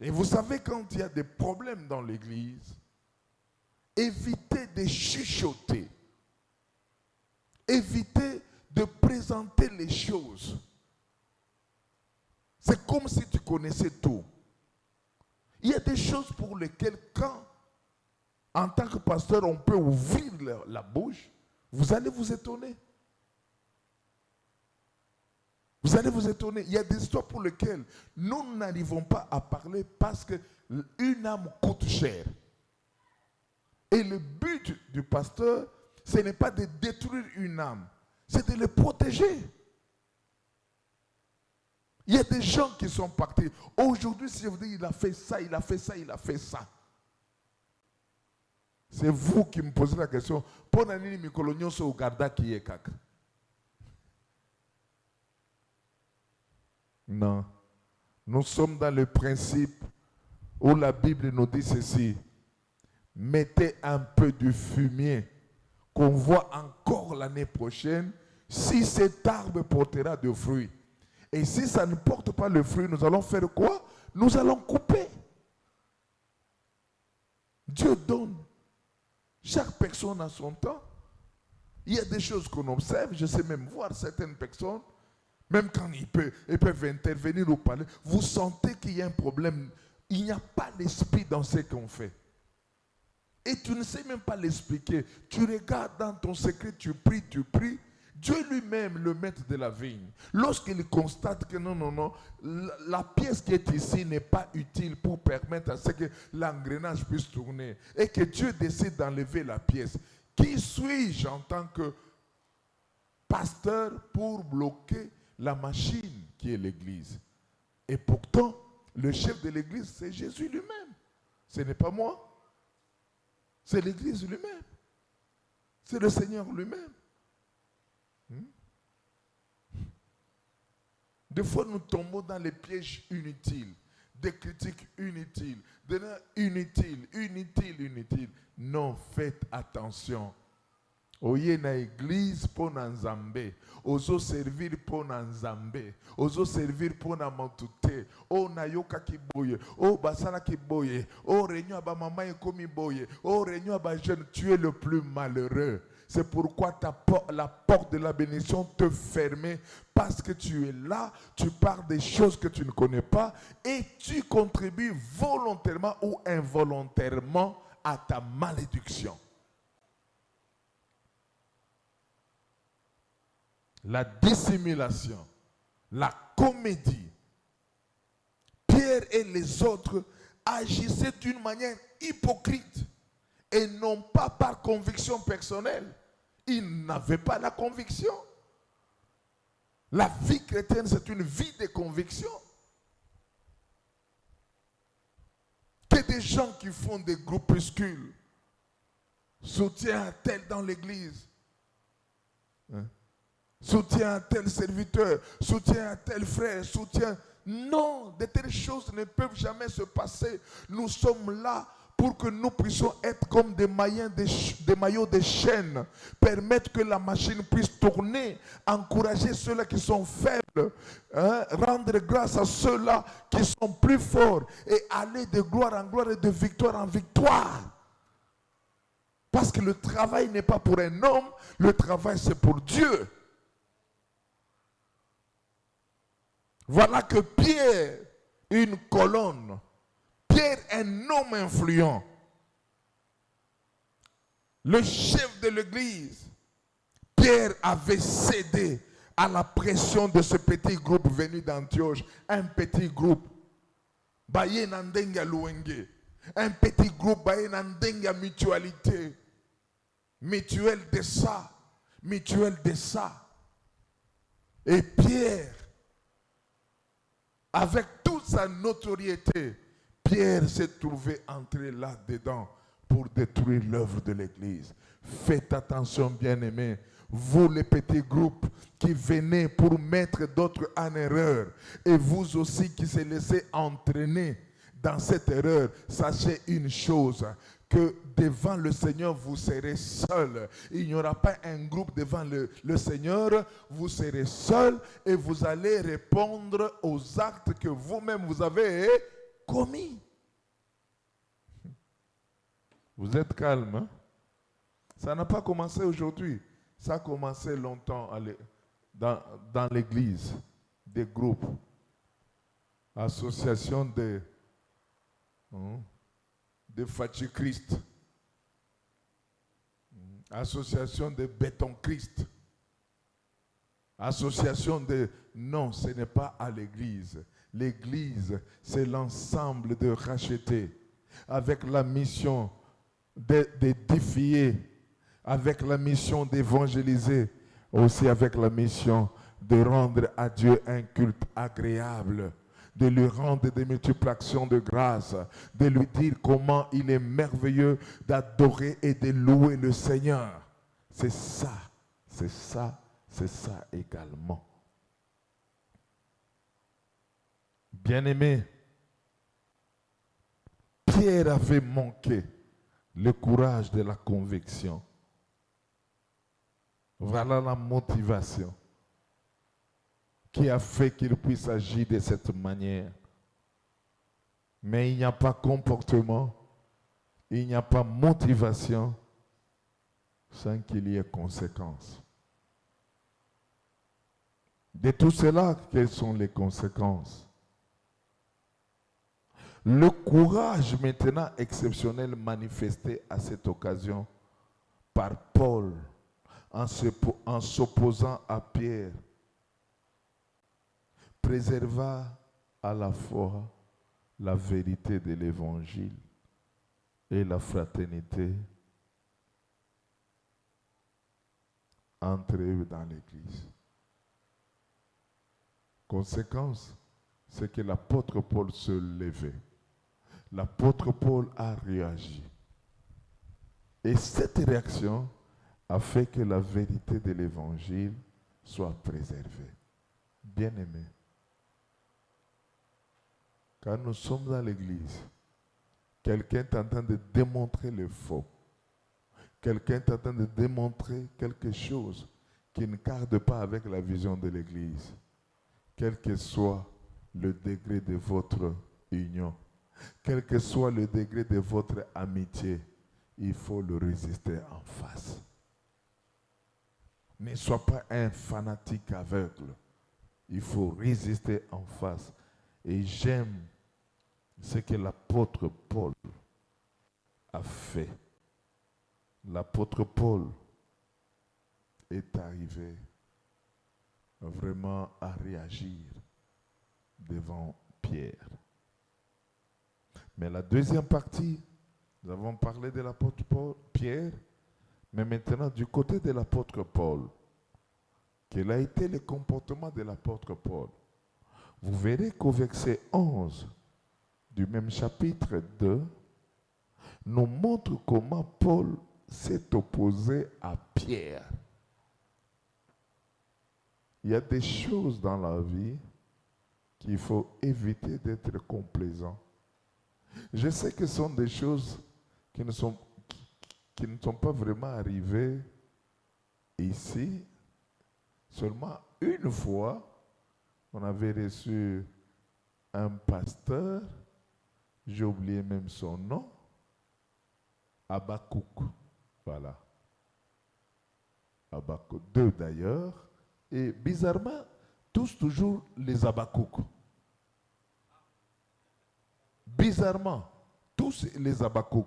Et vous savez, quand il y a des problèmes dans l'église, évitez de chuchoter. Évitez de présenter les choses. C'est comme si tu connaissais tout. Il y a des choses pour lesquelles, quand, en tant que pasteur, on peut ouvrir la bouche, vous allez vous étonner. Vous allez vous étonner. Il y a des histoires pour lesquelles nous n'arrivons pas à parler parce qu'une âme coûte cher. Et le but du pasteur, ce n'est pas de détruire une âme, c'est de le protéger. Il y a des gens qui sont partis. Aujourd'hui, si je vous dis, il a fait ça, il a fait ça, il a fait ça. C'est vous qui me posez la question. Pour nani mikolonyo so garda qui est kaka. Non. Nous sommes dans le principe où la Bible nous dit ceci. Mettez un peu de fumier qu'on voit encore l'année prochaine si cet arbre portera de fruits. Et si ça ne porte pas le fruit, nous allons faire quoi? Nous allons couper. Dieu donne. Chaque personne a son temps. Il y a des choses qu'on observe, je sais même voir certaines personnes, même quand ils peuvent intervenir ou parler, vous sentez qu'il y a un problème. Il n'y a pas l'esprit dans ce qu'on fait. Et tu ne sais même pas l'expliquer. Tu regardes dans ton secret, tu pries. Dieu lui-même, le maître de la vigne, lorsqu'il constate que non, la pièce qui est ici n'est pas utile pour permettre à ce que l'engrenage puisse tourner, et que Dieu décide d'enlever la pièce, qui suis-je en tant que pasteur pour bloquer la machine qui est l'Église? Et pourtant, le chef de l'Église, c'est Jésus lui-même. Ce n'est pas moi. C'est l'Église lui-même. C'est le Seigneur lui-même. Des fois, nous tombons dans les pièges inutiles, des critiques inutiles, des inutiles. Non, faites attention. Oye na église pour Nzambe, ozo servir pour Nzambe, ozo servir pour na mantute, o na yoka kiboye, o basala kiboye, o réunion aba mama ekomi boye, o réunion aba jeune, tu es le plus malheureux. C'est pourquoi la porte de la bénédiction te ferme, parce que tu es là, tu parles des choses que tu ne connais pas et tu contribues volontairement ou involontairement à ta malédiction. La dissimulation, la comédie. Pierre et les autres agissaient d'une manière hypocrite et non pas par conviction personnelle. Ils n'avaient pas la conviction. La vie chrétienne, c'est une vie de conviction. Que des gens qui font des groupuscules, soutien à tel dans l'église, soutien à tel serviteur, soutien à tel frère, soutien... Non, de telles choses ne peuvent jamais se passer. Nous sommes là pour que nous puissions être comme des maillots de chaîne, permettre que la machine puisse tourner, encourager ceux-là qui sont faibles, rendre grâce à ceux-là qui sont plus forts et aller de gloire en gloire et de victoire en victoire. Parce que le travail n'est pas pour un homme, le travail c'est pour Dieu. Voilà que Pierre, une colonne, Pierre, un homme influent, le chef de l'église, Pierre avait cédé à la pression de ce petit groupe venu d'Antioche, un petit groupe, un petit groupe, mutualité, mutuelle de ça. Et Pierre, avec toute sa notoriété, Pierre s'est trouvé entré là-dedans pour détruire l'œuvre de l'Église. Faites attention, bien-aimés, vous les petits groupes qui venez pour mettre d'autres en erreur, et vous aussi qui se laissez entraîner dans cette erreur, sachez une chose, que devant le Seigneur, vous serez seul. Il n'y aura pas un groupe devant le Seigneur, vous serez seul et vous allez répondre aux actes que vous-même vous avez commis. Vous êtes calme, hein? Ça n'a pas commencé aujourd'hui. Ça a commencé longtemps dans l'église, des groupes, associations de Fachi Christ, association de Béton Christ, association de... Non, ce n'est pas à l'église. L'église, c'est l'ensemble de racheter, avec la mission d'édifier, avec la mission d'évangéliser, aussi avec la mission de rendre à Dieu un culte agréable, de lui rendre des multiplications de grâce, de lui dire comment il est merveilleux d'adorer et de louer le Seigneur. C'est ça également. Bien-aimé, Pierre avait manqué le courage de la conviction. Voilà la motivation qui a fait qu'il puisse agir de cette manière. Mais il n'y a pas comportement, il n'y a pas motivation, sans qu'il y ait conséquences. De tout cela, quelles sont les conséquences? Le courage maintenant exceptionnel manifesté à cette occasion par Paul en s'opposant à Pierre préserva à la fois la vérité de l'évangile et la fraternité entre eux dans l'Église. Conséquence, c'est que l'apôtre Paul se levait. L'apôtre Paul a réagi. Et cette réaction a fait que la vérité de l'évangile soit préservée. Bien-aimés, quand nous sommes dans l'église, quelqu'un est en train de démontrer le faux. Quelqu'un est en train de démontrer quelque chose qui ne cadre pas avec la vision de l'église. Quel que soit le degré de votre union, quel que soit le degré de votre amitié, il faut le résister en face. Ne sois pas un fanatique aveugle. Il faut résister en face. Et j'aime ce que l'apôtre Paul a fait. L'apôtre Paul est arrivé vraiment à réagir devant Pierre. Mais la deuxième partie, nous avons parlé de l'apôtre Pierre, mais maintenant du côté de l'apôtre Paul, quel a été le comportement de l'apôtre Paul? Vous verrez qu'au verset 11 du même chapitre 2, nous montre comment Paul s'est opposé à Pierre. Il y a des choses dans la vie qu'il faut éviter d'être complaisant. Je sais que ce sont des choses qui ne sont pas vraiment arrivées ici. Seulement une fois, on avait reçu un pasteur, j'ai oublié même son nom, Habakkuk. Voilà. Habakkuk 2 d'ailleurs. Et bizarrement, tous toujours les Habakkuk. Bizarrement, tous les Habakkuk.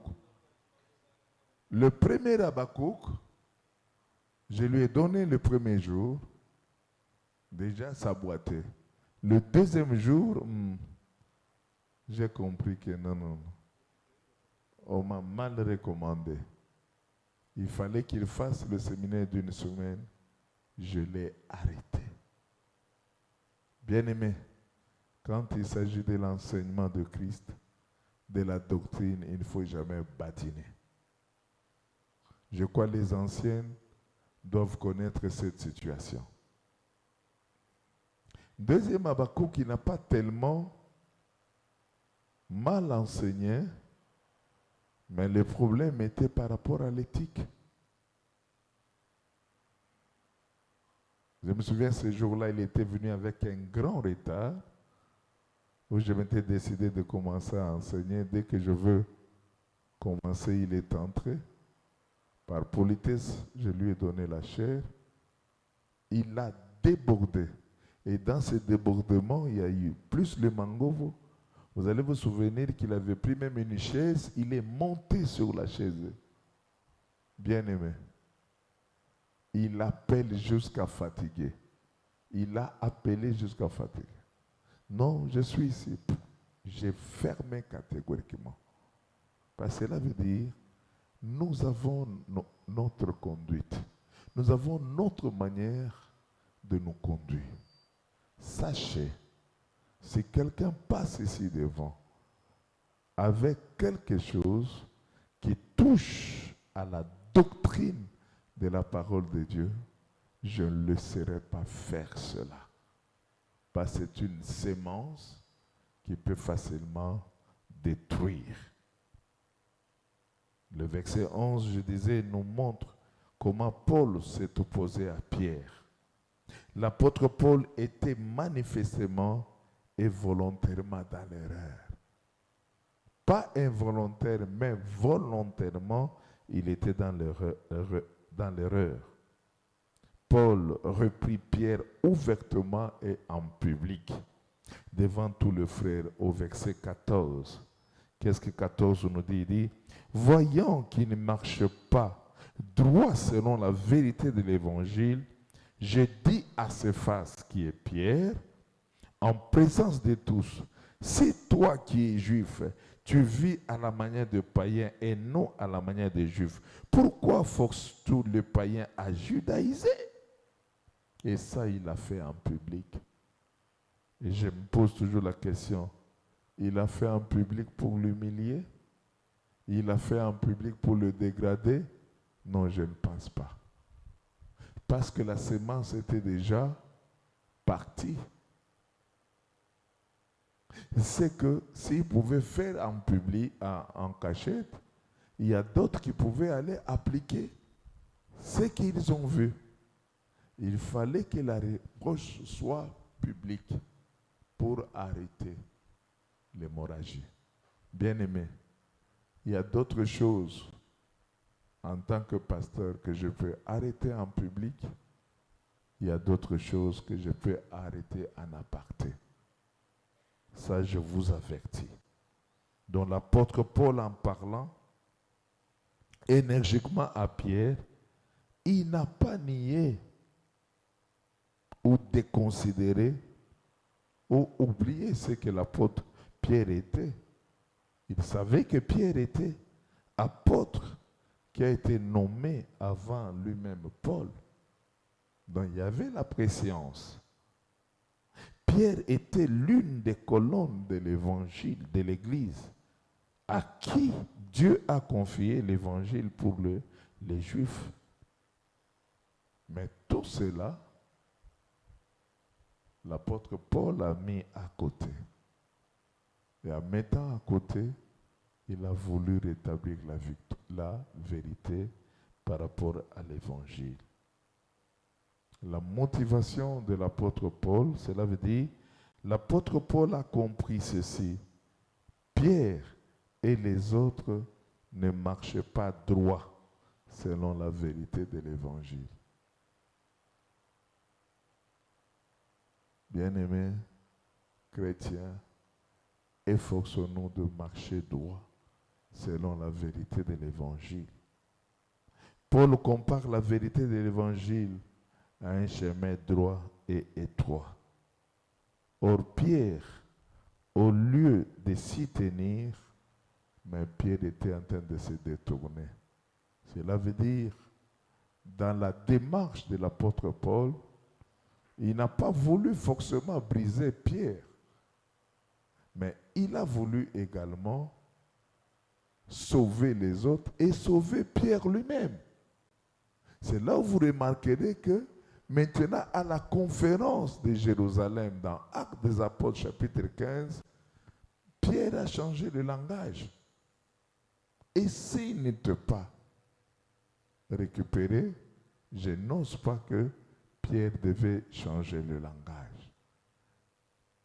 Le premier Habakkuk, je lui ai donné le premier jour, déjà ça boitait. Le deuxième jour, j'ai compris que non. On m'a mal recommandé. Il fallait qu'il fasse le séminaire d'une semaine. Je l'ai arrêté. Bien-aimé, quand il s'agit de l'enseignement de Christ, de la doctrine, il ne faut jamais badiner. Je crois que les anciens doivent connaître cette situation. Deuxième Habakkuk qui n'a pas tellement mal enseigné, mais le problème était par rapport à l'éthique. Je me souviens, ce jour-là, il était venu avec un grand retard où je m'étais décidé de commencer à enseigner. Dès que je veux commencer, il est entré. Par politesse, je lui ai donné la chair. Il a débordé. Et dans ce débordement, il y a eu plus le mangovo. Vous allez vous souvenir qu'il avait pris même une chaise. Il est monté sur la chaise. Bien aimé. Il appelle jusqu'à fatiguer. Il a appelé jusqu'à fatiguer. Non, je suis ici. J'ai fermé catégoriquement. Parce que cela veut dire, nous avons notre conduite. Nous avons notre manière de nous conduire. Sachez, si quelqu'un passe ici devant avec quelque chose qui touche à la doctrine de la parole de Dieu, je ne le laisserai pas faire cela. Parce que c'est une sémence qui peut facilement détruire. Le verset 11, je disais, nous montre comment Paul s'est opposé à Pierre. L'apôtre Paul était manifestement et volontairement dans l'erreur. Pas involontaire, mais volontairement, il était dans dans l'erreur. Paul reprit Pierre ouvertement et en public, devant tous les frères, au verset 14. Qu'est-ce que 14 nous dit? Il dit, voyant qu'il ne marche pas droit selon la vérité de l'évangile, je dis à Céphas, qui est Pierre, en présence de tous, si toi qui es juif, tu vis à la manière de païens et non à la manière des juifs, pourquoi forces-tu le païen à judaïser? Et ça, il l'a fait en public. Et je me pose toujours la question, il a fait en public pour l'humilier? Il a fait en public pour le dégrader? Non, je ne pense pas. Parce que la sémence était déjà partie. C'est que s'il pouvait faire en public, en cachette, il y a d'autres qui pouvaient aller appliquer ce qu'ils ont vu. Il fallait que la reproche soit publique pour arrêter l'hémorragie. Bien-aimé, il y a d'autres choses en tant que pasteur que je peux arrêter en public. Il y a d'autres choses que je peux arrêter en aparté. Ça, je vous avertis. Donc l'apôtre Paul, en parlant énergiquement à Pierre, il n'a pas nié ou déconsidéré ou oublié ce que l'apôtre Pierre était. Il savait que Pierre était apôtre qui a été nommé avant lui-même Paul. Donc il y avait la préscience. Pierre était l'une des colonnes de l'évangile, de l'Église, à qui Dieu a confié l'évangile pour les Juifs. Mais tout cela, l'apôtre Paul a mis à côté. Et en mettant à côté, il a voulu rétablir la vérité par rapport à l'évangile. La motivation de l'apôtre Paul, cela veut dire, l'apôtre Paul a compris ceci. Pierre et les autres ne marchaient pas droit selon la vérité de l'évangile. Bien-aimés chrétiens, efforçons-nous de marcher droit selon la vérité de l'évangile. Paul compare la vérité de l'évangile à un chemin droit et étroit. Or, Pierre, au lieu de s'y tenir, mais Pierre était en train de se détourner. Cela veut dire, dans la démarche de l'apôtre Paul, il n'a pas voulu forcément briser Pierre, mais il a voulu également sauver les autres et sauver Pierre lui-même. C'est là où vous remarquerez que maintenant, à la conférence de Jérusalem, dans Actes des Apôtres, chapitre 15, Pierre a changé le langage. Et s'il n'était pas récupéré, je n'ose pas que Pierre devait changer le langage.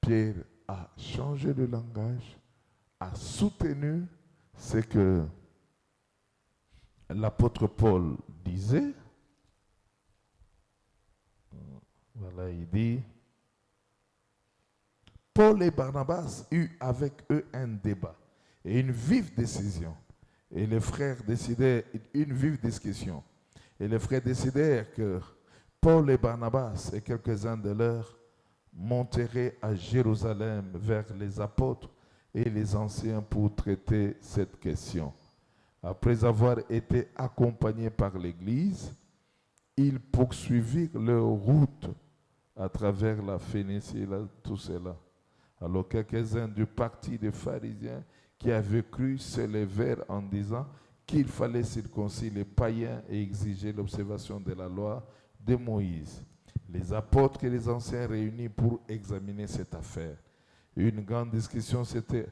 Pierre a changé le langage, a soutenu ce que l'apôtre Paul disait. Voilà, il dit, Paul et Barnabas eurent avec eux un débat et une vive décision. Et les frères décidèrent, une vive discussion. Et les frères décidèrent que Paul et Barnabas et quelques-uns de leurs monteraient à Jérusalem vers les apôtres et les anciens pour traiter cette question. Après avoir été accompagnés par l'Église, ils poursuivirent leur route à travers la Phénicie, tout cela. Alors quelques-uns du parti des pharisiens qui avaient cru se levèrent en disant qu'il fallait circoncire les païens et exiger l'observation de la loi de Moïse. Les apôtres et les anciens réunis pour examiner cette affaire. Une grande discussion s'était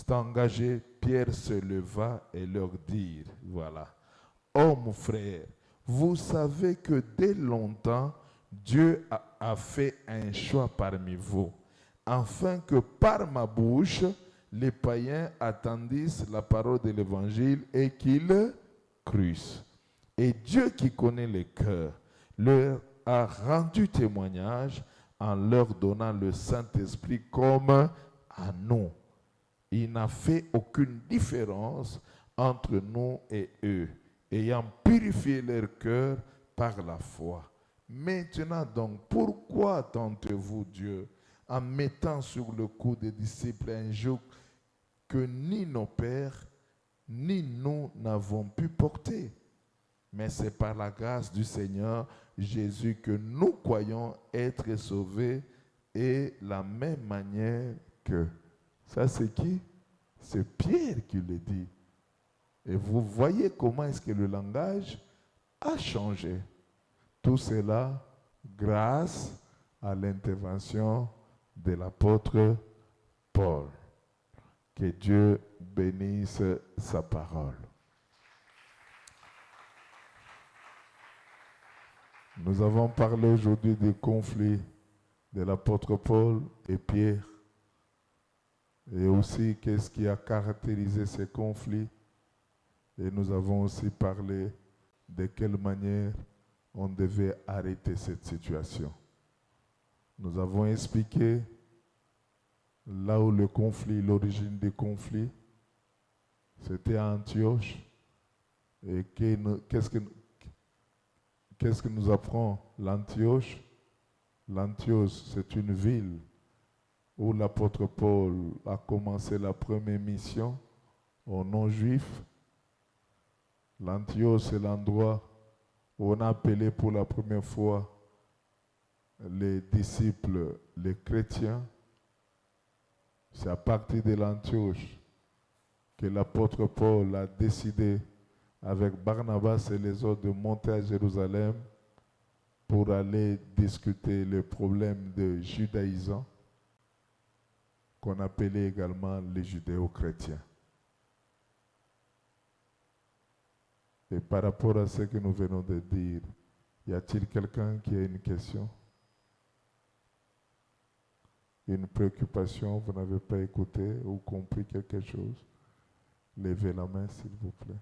engagée. Pierre se leva et leur dit, voilà, « Hommes frères, vous savez que dès longtemps, Dieu a fait un choix parmi vous, afin que par ma bouche, les païens attendissent la parole de l'évangile et qu'ils crussent. Et Dieu qui connaît les cœurs leur a rendu témoignage en leur donnant le Saint-Esprit comme à nous. Il n'a fait aucune différence entre nous et eux, ayant purifié leur cœur par la foi. Maintenant donc, pourquoi tentez-vous Dieu en mettant sur le cou des disciples un joug que ni nos pères, ni nous n'avons pu porter? Mais c'est par la grâce du Seigneur Jésus que nous croyons être sauvés et la même manière que. Ça c'est qui? C'est Pierre qui le dit. Et vous voyez comment est-ce que le langage a changé. Tout cela grâce à l'intervention de l'apôtre Paul. Que Dieu bénisse sa parole. Nous avons parlé aujourd'hui du conflit de l'apôtre Paul et Pierre. Et aussi, qu'est-ce qui a caractérisé ces conflits. Et nous avons aussi parlé de quelle manière on devait arrêter cette situation. Nous avons expliqué là où le conflit, l'origine du conflit, c'était à Antioche. Et qu'est-ce que nous apprend l'Antioche? L'Antioche, c'est une ville où l'apôtre Paul a commencé la première mission aux non-juifs. L'Antioche, c'est l'endroit où on a appelé pour la première fois les disciples, les chrétiens. C'est à partir de l'Antioche que l'apôtre Paul a décidé, avec Barnabas et les autres, de monter à Jérusalem pour aller discuter les problèmes de judaïsants, qu'on appelait également les judéo-chrétiens. Et par rapport à ce que nous venons de dire, y a-t-il quelqu'un qui a une question? Une préoccupation, vous n'avez pas écouté ou compris quelque chose? Levez la main, s'il vous plaît.